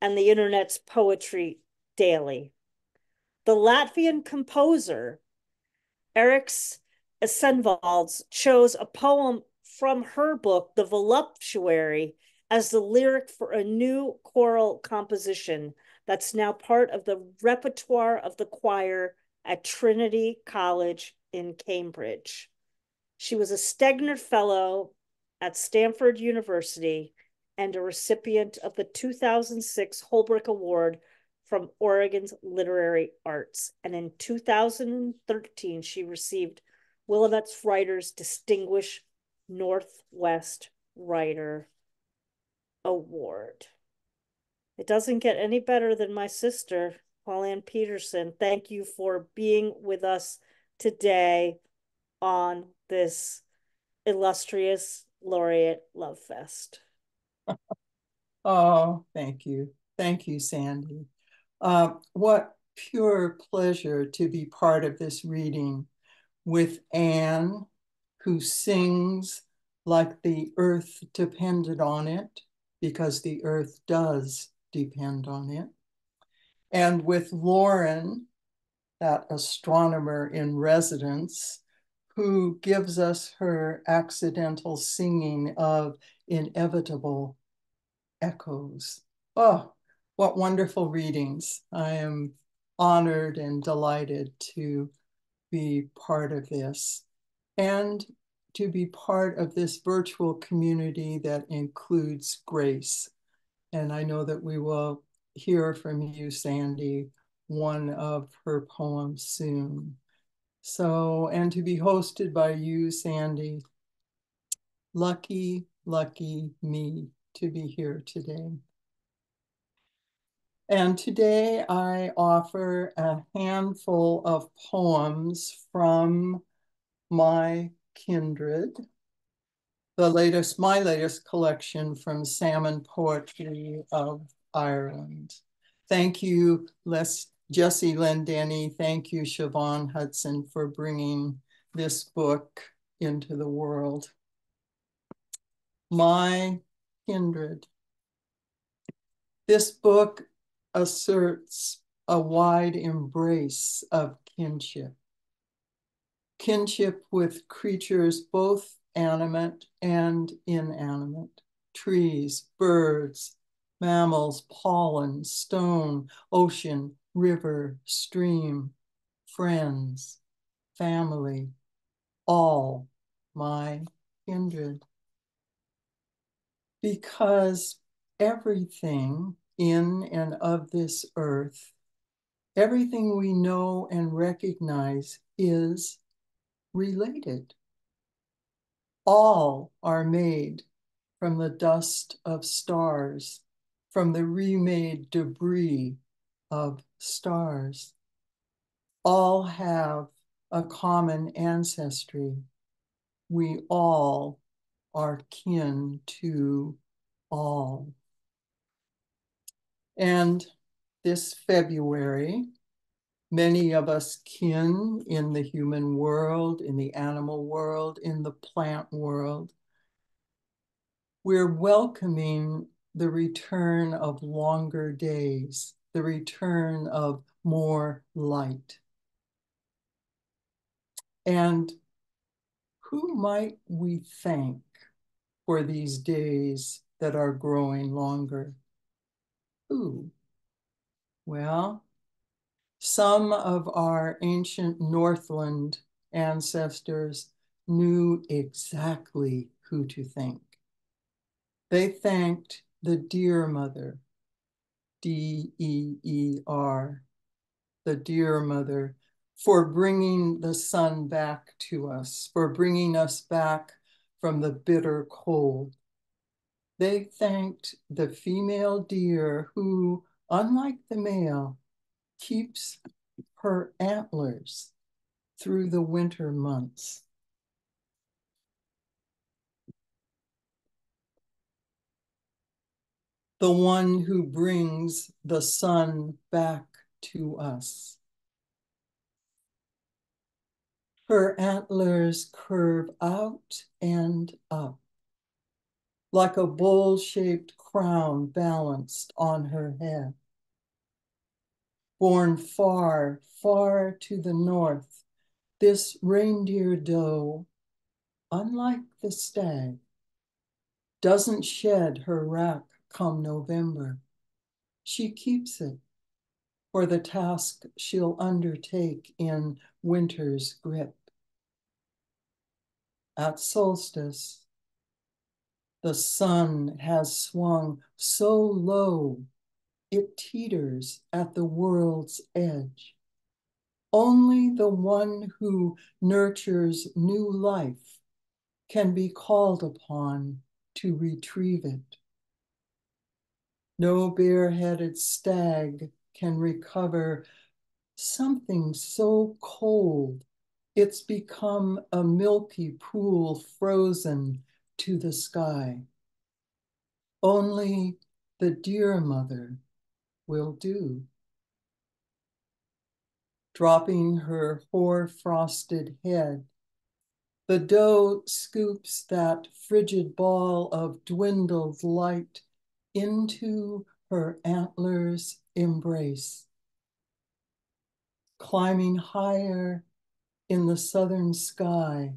and the Internet's Poetry Daily. The Latvian composer, Eriks Senvalds chose a poem from her book, The Voluptuary, as the lyric for a new choral composition that's now part of the repertoire of the choir at Trinity College in Cambridge. She was a Stegner Fellow at Stanford University and a recipient of the 2006 Holbrook Award from Oregon's Literary Arts. And in 2013, she received Willamette's Writers Distinguished Northwest Writer Award. It doesn't get any better than my sister, Paulann Petersen. Thank you for being with us today on this illustrious Laureate Love Fest. Oh, thank you. Thank you, Sandy. What pure pleasure to be part of this reading with Anne, who sings like the earth depended on it, because the earth does depend on it. And with Lauren, that astronomer in residence, who gives us her accidental singing of inevitable echoes. Oh, what wonderful readings. I am honored and delighted to be part of this and to be part of this virtual community that includes Grace. And I know that we will hear from you, Sandy, one of her poems soon. So, and to be hosted by you, Sandy, lucky, lucky me to be here today. And today I offer a handful of poems from my Kindred, my latest collection from Salmon Poetry of Ireland. Thank you, Jessie Lendenny. Thank you, Siobhan Hudson, for bringing this book into the world. My Kindred. This book asserts a wide embrace of kinship. Kinship with creatures both animate and inanimate, trees, birds, mammals, pollen, stone, ocean, river, stream, friends, family, all my kindred. Because everything in and of this earth, everything we know and recognize is related. All are made from the dust of stars, from the remade debris of stars. All have a common ancestry. We all are kin to all. And this February, many of us kin in the human world, in the animal world, in the plant world, we're welcoming the return of longer days, the return of more light. And who might we thank for these days that are growing longer? Who? Well, some of our ancient Northland ancestors knew exactly who to thank. They thanked the Deer Mother, D-E-E-R, the Deer Mother, for bringing the sun back to us, for bringing us back from the bitter cold. They thanked the female deer who, unlike the male, keeps her antlers through the winter months. The one who brings the sun back to us. Her antlers curve out and up, like a bowl-shaped crown balanced on her head. Born far, far to the north, This reindeer doe, unlike the stag, doesn't shed her rack come November. She keeps it for the task she'll undertake in winter's grip. At solstice, the sun has swung so low it teeters at the world's edge. Only the one who nurtures new life can be called upon to retrieve it. No bare-headed stag can recover something so cold it's become a milky pool frozen to the sky. Only the deer mother will do. Dropping her hoar-frosted head, the doe scoops that frigid ball of dwindled light into her antlers' embrace. Climbing higher in the southern sky,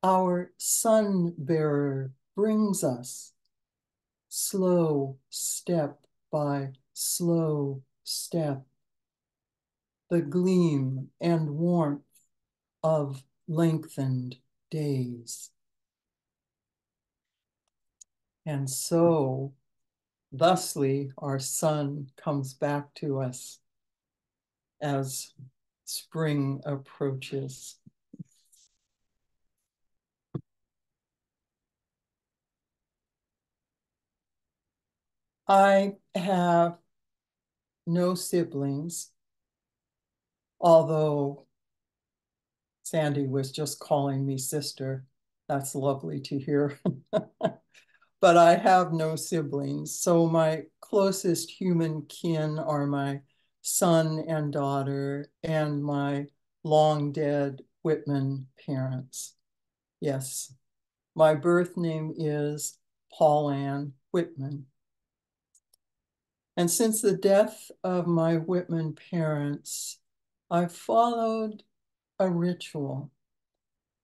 our sun-bearer brings us, slow step by slow step, the gleam and warmth of lengthened days. And so, thusly, our sun comes back to us as spring approaches. I have no siblings, although Sandy was just calling me sister. That's lovely to hear. But I have no siblings. So my closest human kin are my son and daughter and my long dead Whitman parents. Yes, my birth name is Paulann Whitman. And since the death of my Whitman parents, I followed a ritual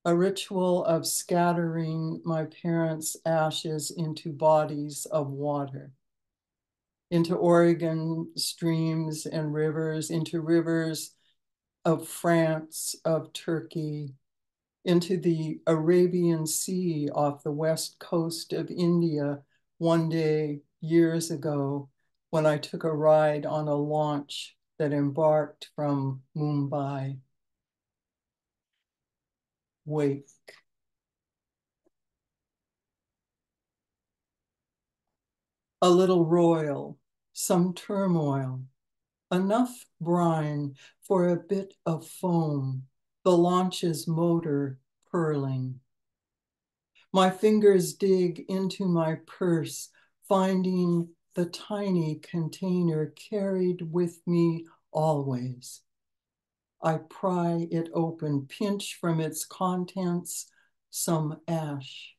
of scattering my parents' ashes into bodies of water, into Oregon streams and rivers, into rivers of France, of Turkey, into the Arabian Sea off the west coast of India one day years ago when I took a ride on a launch that embarked from Mumbai. Wake. A little roil, some turmoil, enough brine for a bit of foam, the launch's motor purling. My fingers dig into my purse, finding the tiny container carried with me always. I pry it open, pinch from its contents some ash.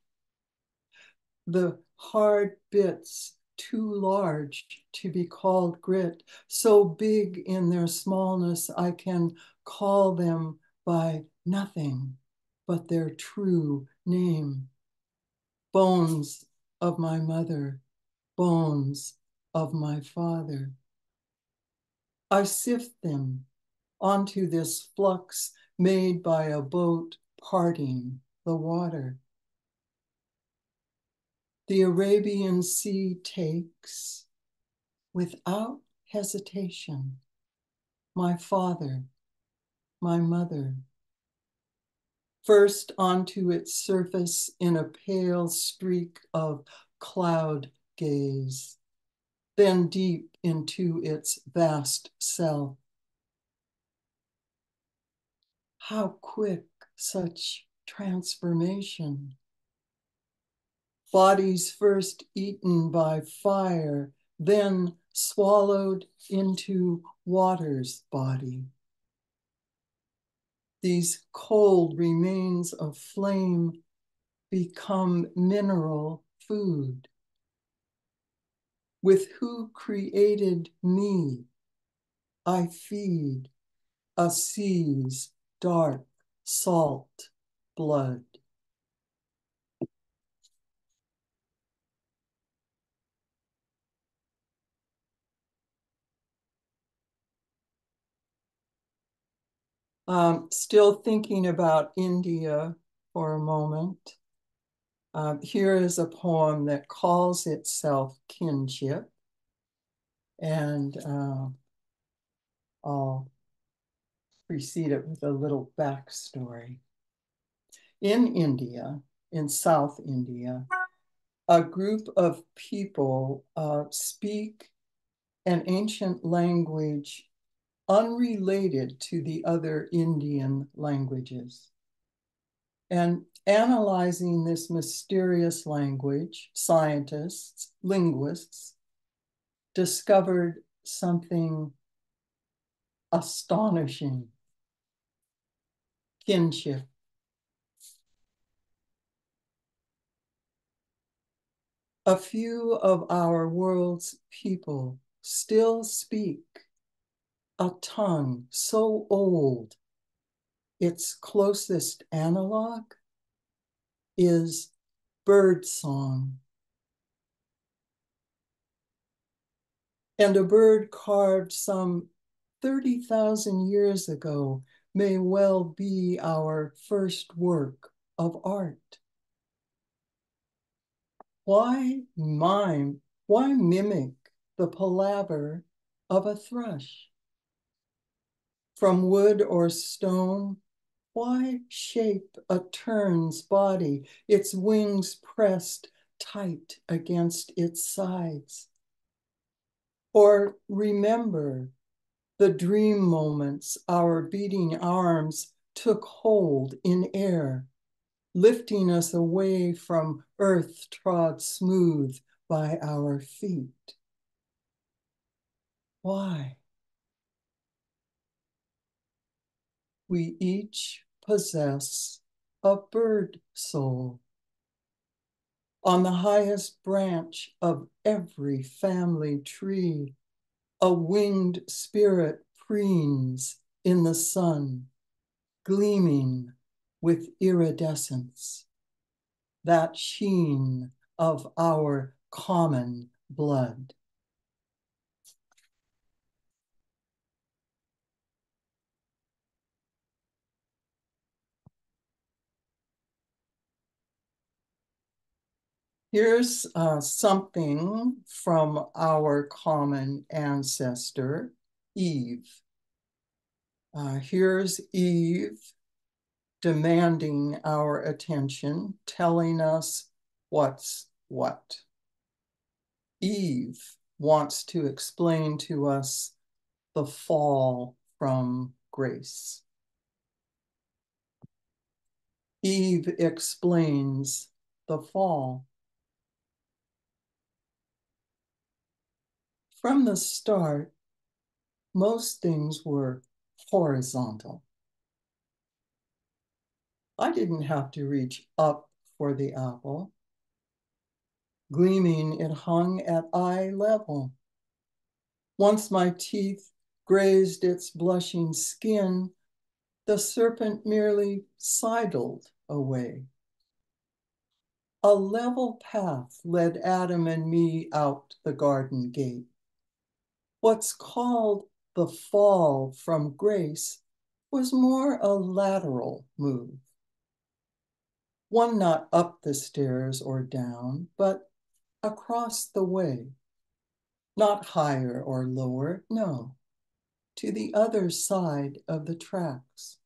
The hard bits too large to be called grit, so big in their smallness I can call them by nothing but their true name. Bones of my mother, bones of my father. I sift them onto this flux made by a boat parting the water. The Arabian Sea takes, without hesitation, my father, my mother, first onto its surface in a pale streak of cloud gaze, then deep into its vast self. How quick such transformation. Bodies first eaten by fire, then swallowed into water's body. These cold remains of flame become mineral food. With who created me, I feed a sea's dark, salt blood. Still thinking about India for a moment. Here is a poem that calls itself Kinship, and I'll precede it with a little backstory. In India, in South India, a group of people speak an ancient language unrelated to the other Indian languages. And analyzing this mysterious language, scientists, linguists, discovered something astonishing: kinship. A few of our world's people still speak a tongue so old, its closest analog is bird song. And a bird carved some 30,000 years ago may well be our first work of art. Why mime? Why mimic the palaver of a thrush? From wood or stone, why shape a tern's body, its wings pressed tight against its sides? Or remember the dream moments our beating arms took hold in air, lifting us away from earth trod smooth by our feet. Why? We each possess a bird soul. On the highest branch of every family tree, a winged spirit preens in the sun, gleaming with iridescence, that sheen of our common blood. Here's something from our common ancestor, Eve. Here's Eve demanding our attention, telling us what's what. Eve wants to explain to us the fall from grace. Eve explains the fall. From the start, most things were horizontal. I didn't have to reach up for the apple. Gleaming, it hung at eye level. Once my teeth grazed its blushing skin, the serpent merely sidled away. A level path led Adam and me out the garden gate. What's called the fall from grace was more a lateral move. One not up the stairs or down, but across the way. Not higher or lower, no, to the other side of the tracks.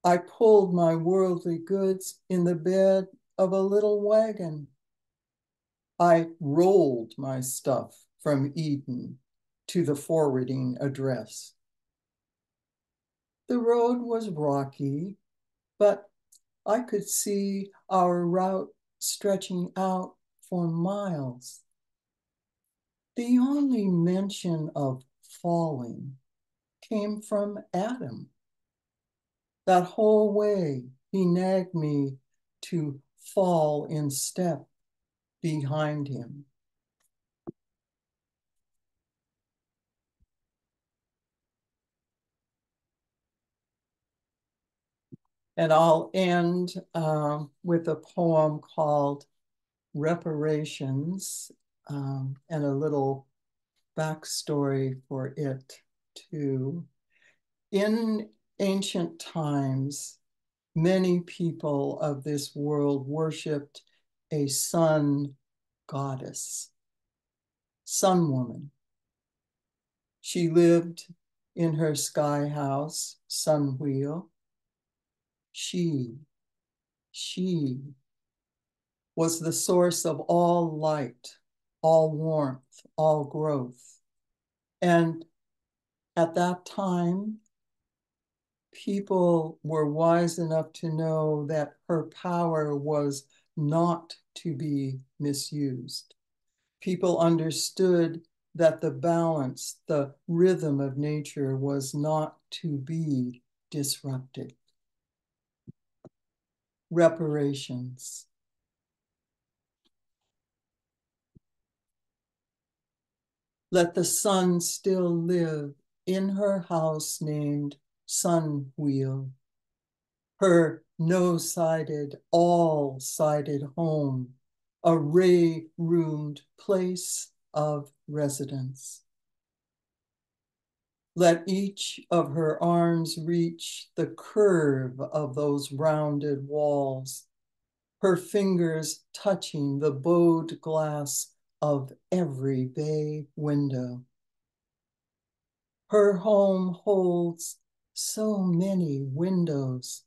I pulled my worldly goods in the bed of a little wagon. I rolled my stuff from Eden to the forwarding address. The road was rocky, but I could see our route stretching out for miles. The only mention of falling came from Adam. That whole way, he nagged me to fall in step behind him. And I'll end with a poem called Reparations, and a little backstory for it too. In ancient times, many people of this world worshipped a sun goddess, sun woman. She lived in her sky house, sun wheel. She was the source of all light, all warmth, all growth. And at that time, people were wise enough to know that her power was not to be misused. People understood that the balance, the rhythm of nature was not to be disrupted. Reparations. Let the sun still live in her house named Sun Wheel, her no-sided, all-sided home, a ray-roomed place of residence. Let each of her arms reach the curve of those rounded walls, her fingers touching the bowed glass of every bay window. Her home holds so many windows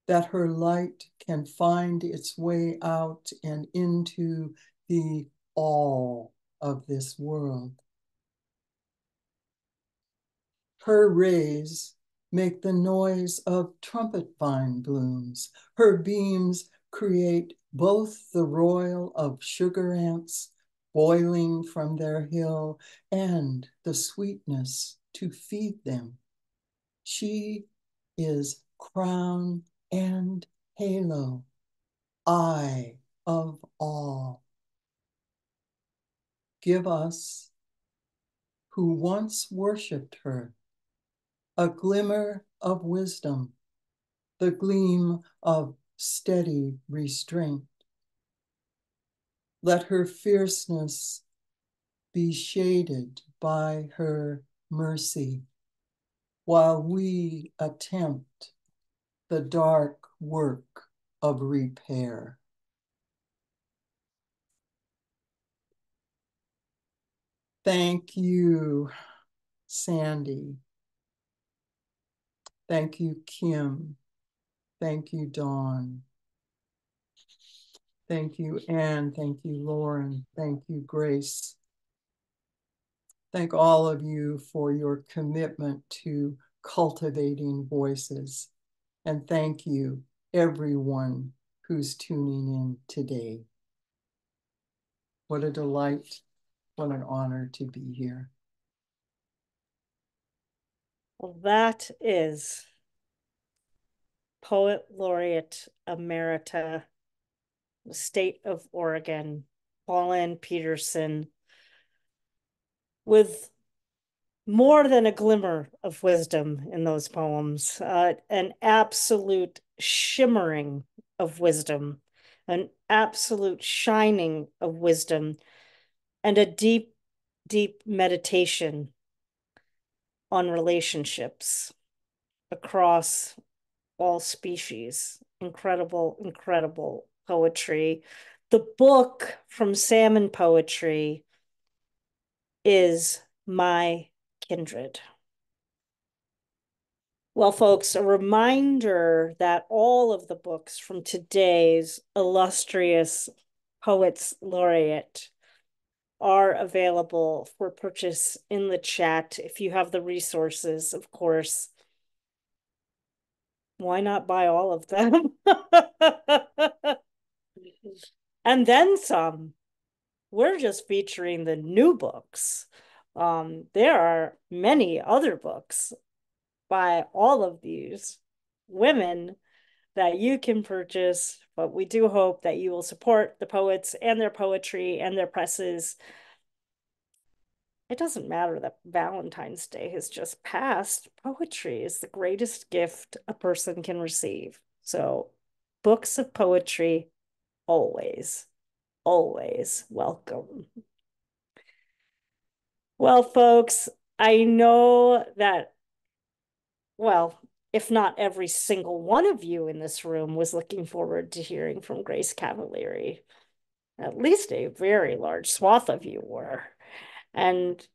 that her light can find its way out and into the all of this world. Her rays make the noise of trumpet vine blooms. Her beams create both the roil of sugar ants boiling from their hill and the sweetness to feed them. She is crown and halo, eye of all. Give us, who once worshipped her, a glimmer of wisdom, the gleam of steady restraint. Let her fierceness be shaded by her mercy, while we attempt the dark work of repair. Thank you, Sandy. Thank you, Kim. Thank you, Dawn. Thank you, Anne. Thank you, Lauren. Thank you, Grace. Thank all of you for your commitment to cultivating voices. And thank you, everyone who's tuning in today. What a delight, what an honor to be here. Well, that is Poet Laureate Emerita, the State of Oregon, Paulann Petersen, with more than a glimmer of wisdom in those poems, an absolute shimmering of wisdom, an absolute shining of wisdom, and a deep, deep meditation on relationships across all species. Incredible, incredible poetry. The book from Salmon Poetry is my Kindred. Well, folks, a reminder that all of the books from today's illustrious Poets Laureate are available for purchase in the chat. If you have the resources, of course, why not buy all of them? And then some. We're just featuring the new books. There are many other books by all of these women that you can purchase, but we do hope that you will support the poets and their poetry and their presses. It doesn't matter that Valentine's Day has just passed. Poetry is the greatest gift a person can receive. So books of poetry, always, always welcome. Well, folks, I know that, well, if not every single one of you in this room was looking forward to hearing from Grace Cavalieri. At least a very large swath of you were. And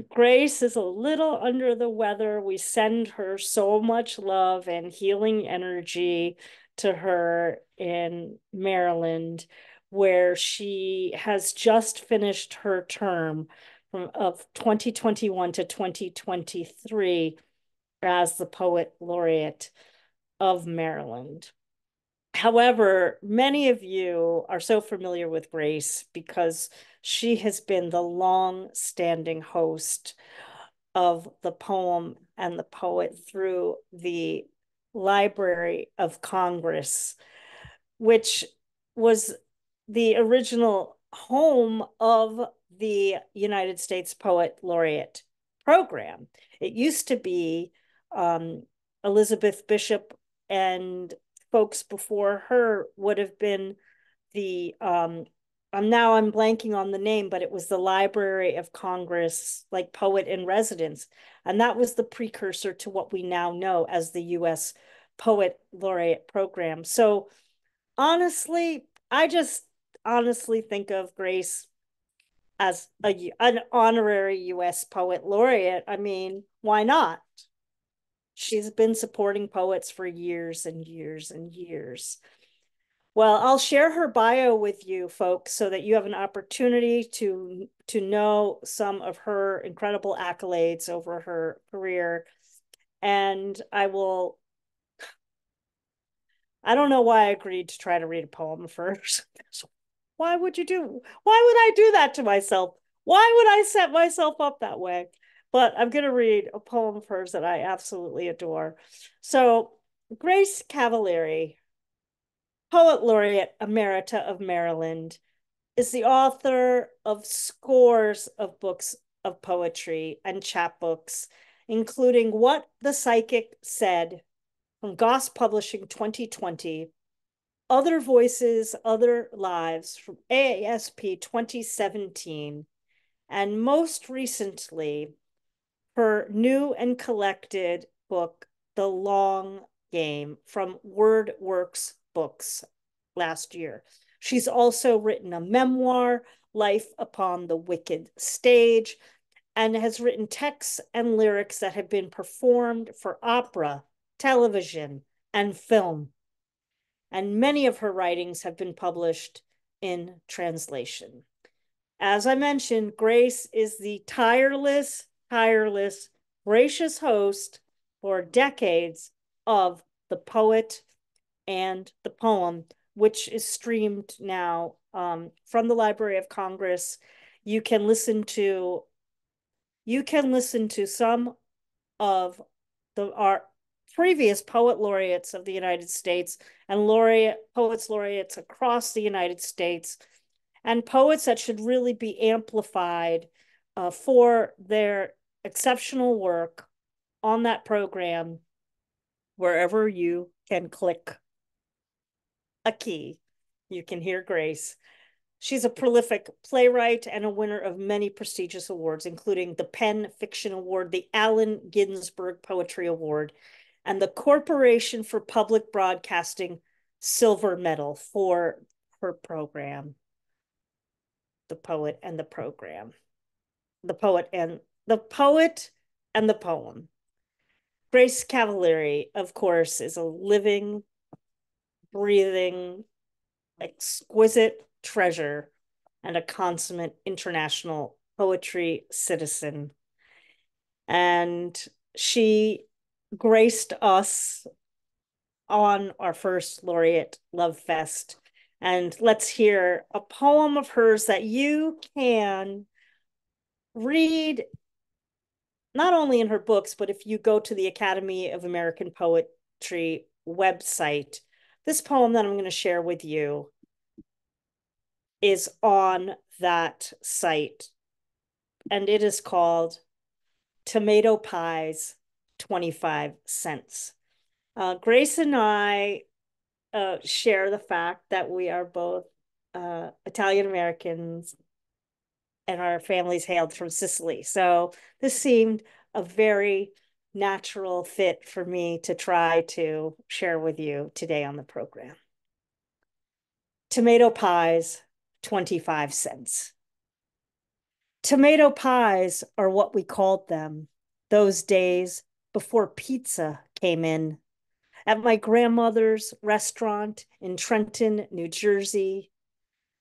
Grace is a little under the weather. We send her so much love and healing energy to her in Maryland, where she has just finished her term of 2021 to 2023 as the Poet Laureate of Maryland. However, many of you are so familiar with Grace because she has been the long-standing host of the poem and the poet through the Library of Congress, which was the original home of the United States Poet Laureate program. It used to be Elizabeth Bishop and folks before her would have been the now I'm blanking on the name, but it was the Library of Congress, like poet in residence. And that was the precursor to what we now know as the US Poet Laureate program. So honestly, I just honestly think of Grace as an honorary US Poet Laureate. I mean, why not? She's been supporting poets for years and years and years. Well, I'll share her bio with you folks so that you have an opportunity to know some of her incredible accolades over her career. And I don't know why I agreed to try to read a poem first. Why would I do that to myself? Why would I set myself up that way? But I'm going to read a poem of hers that I absolutely adore. So, Grace Cavalieri, Poet Laureate Emerita of Maryland, is the author of scores of books of poetry and chapbooks, including What the Psychic Said from Goss Publishing 2020, Other Voices, Other Lives from AASP 2017, and most recently, her new and collected book, The Long Game, from WordWorks Books last year. She's also written a memoir, Life Upon the Wicked Stage, and has written texts and lyrics that have been performed for opera, television, and film. And many of her writings have been published in translation. As I mentioned, Grace is the tireless, gracious host for decades of The Poet and the Poem, which is streamed now from the Library of Congress. You can listen to some of our previous poet laureates of the United States and poets laureates across the United States, and poets that should really be amplified for their exceptional work on that program, wherever you can click a key, you can hear Grace. She's a prolific playwright and a winner of many prestigious awards, including the Penn Fiction Award, the Allen Ginsberg Poetry Award, and the Corporation for Public Broadcasting Silver Medal for her program, The Poet and the Program. The Poet and the Poem. Grace Cavalieri, of course, is a living, breathing, exquisite treasure and a consummate international poetry citizen. And she graced us on our first Laureate Love Fest. And let's hear a poem of hers that you can read not only in her books, but if you go to the Academy of American Poetry website. This poem that I'm going to share with you is on that site, and it is called Tomato Pies, 25 Cents. Grace and I share the fact that we are both Italian Americans and our families hailed from Sicily. So this seemed a very natural fit for me to try to share with you today on the program. Tomato pies, 25 cents. Tomato pies are what we called them those days before pizza came in. At my grandmother's restaurant in Trenton, New Jersey,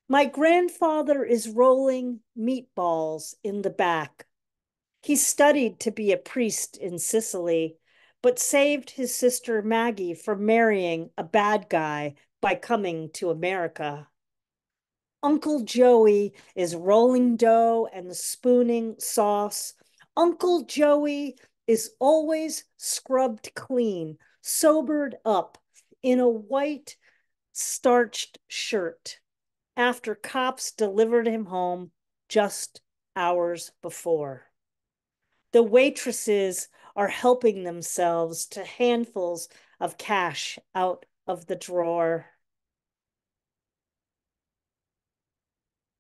my grandfather is rolling meatballs in the back. He studied to be a priest in Sicily, but saved his sister Maggie from marrying a bad guy by coming to America. Uncle Joey is rolling dough and spooning sauce. Uncle Joey is always scrubbed clean, sobered up in a white starched shirt after cops delivered him home just hours before. The waitresses are helping themselves to handfuls of cash out of the drawer,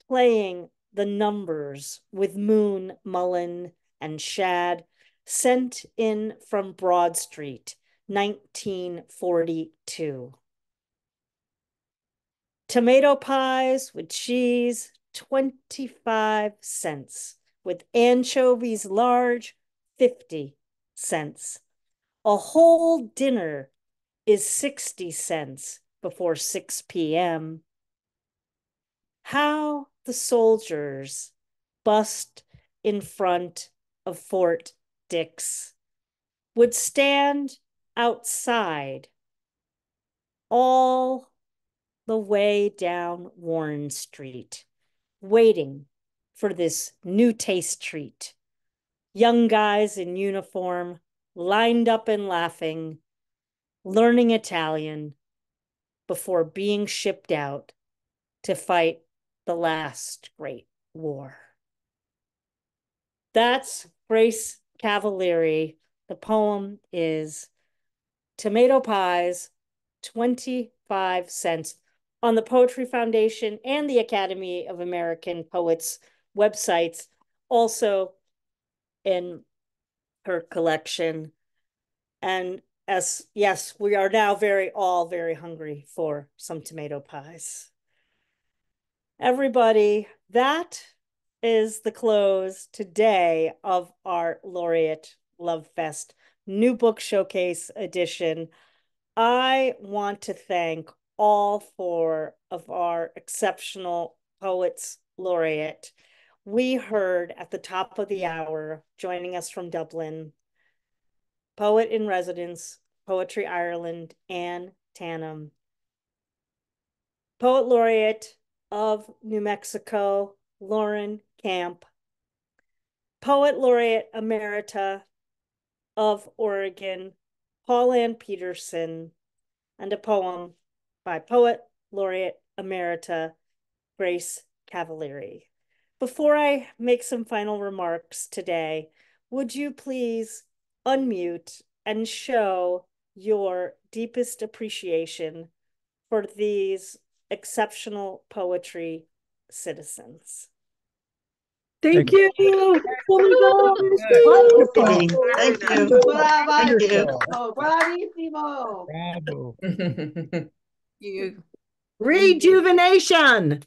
playing the numbers with Moon, Mullen, and Shad, sent in from Broad Street, 1942. Tomato pies with cheese, 25 cents. With anchovies large, 50 cents. A whole dinner is 60 cents before 6 p.m. How the soldiers bust in front of Fort Dix would stand outside all the way down Warren Street, waiting for this new taste treat. Young guys in uniform, lined up and laughing, learning Italian before being shipped out to fight the last great war. That's Grace Cavalieri. The poem is Tomato Pies, 25 cents, on the Poetry Foundation and the Academy of American Poets websites, also in her collection. And as yes, we are now all very hungry for some tomato pies. Everybody, that is the close today of our Laureate Love Fest New Book Showcase edition. I want to thank all four of our exceptional poets laureate. We heard at the top of the hour, joining us from Dublin, poet in residence, Poetry Ireland, Anne Tannam. Poet laureate of New Mexico, Lauren Camp. Poet laureate emerita of Oregon, Paulann Petersen, and a poem by Poet Laureate Emerita Grace Cavalieri. Before I make some final remarks today, would you please unmute and show your deepest appreciation for these exceptional poetry citizens? Thank you. Wonderful. Thank you. Bravo. Bravissimo. Bravo. You. Rejuvenation.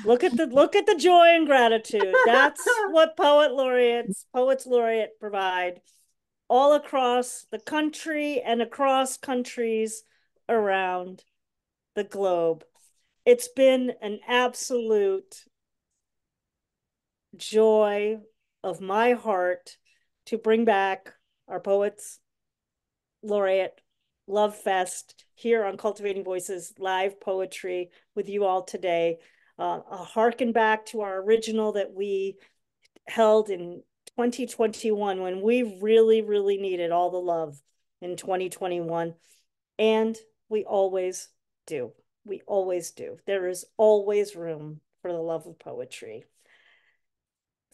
Look at the joy and gratitude. That's what poets laureate provide all across the country and across countries around the globe. It's been an absolute joy of my heart to bring back our poets laureate Love Fest here on Cultivating Voices live poetry with you all today. Harken back to our original that we held in 2021 when we really, really needed all the love in 2021. And we always do. We always do. There is always room for the love of poetry.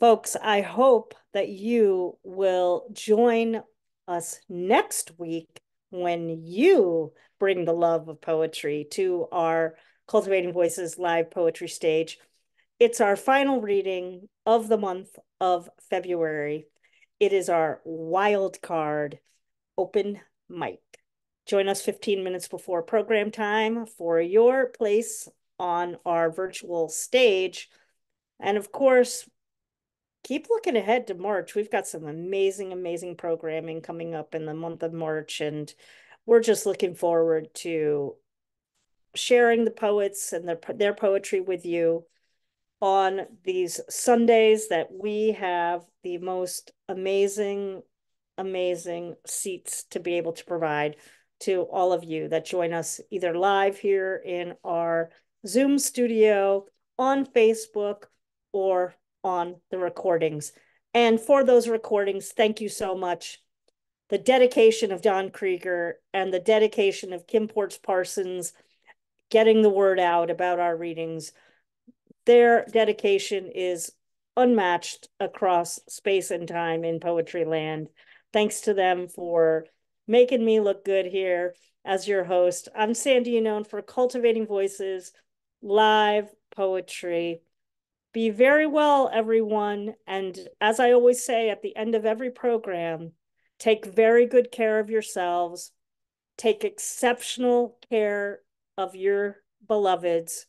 Folks, I hope that you will join us next week when you bring the love of poetry to our Cultivating Voices live poetry stage. It's our final reading of the month of February. It is our wild card open mic. Join us 15 minutes before program time for your place on our virtual stage. And of course, keep looking ahead to March. We've got some amazing programming coming up in the month of March, and we're just looking forward to sharing the poets and their poetry with you on these Sundays that we have the most amazing seats to be able to provide to all of you that join us either live here in our Zoom studio, on Facebook, or on the recordings. And for those recordings, thank you so much. The dedication of Don Krieger and the dedication of Kim Ports Parsons getting the word out about our readings, their dedication is unmatched across space and time in poetry land. Thanks to them for making me look good here as your host. I'm Sandy Yannone for Cultivating Voices, live poetry. Be very well, everyone. And as I always say at the end of every program, take very good care of yourselves. Take exceptional care of your beloveds.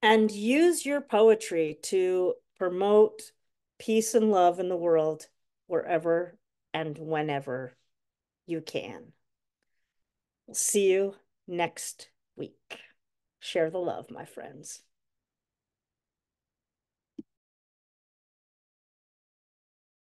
And use your poetry to promote peace and love in the world wherever and whenever you can. We'll see you next week. Share the love, my friends.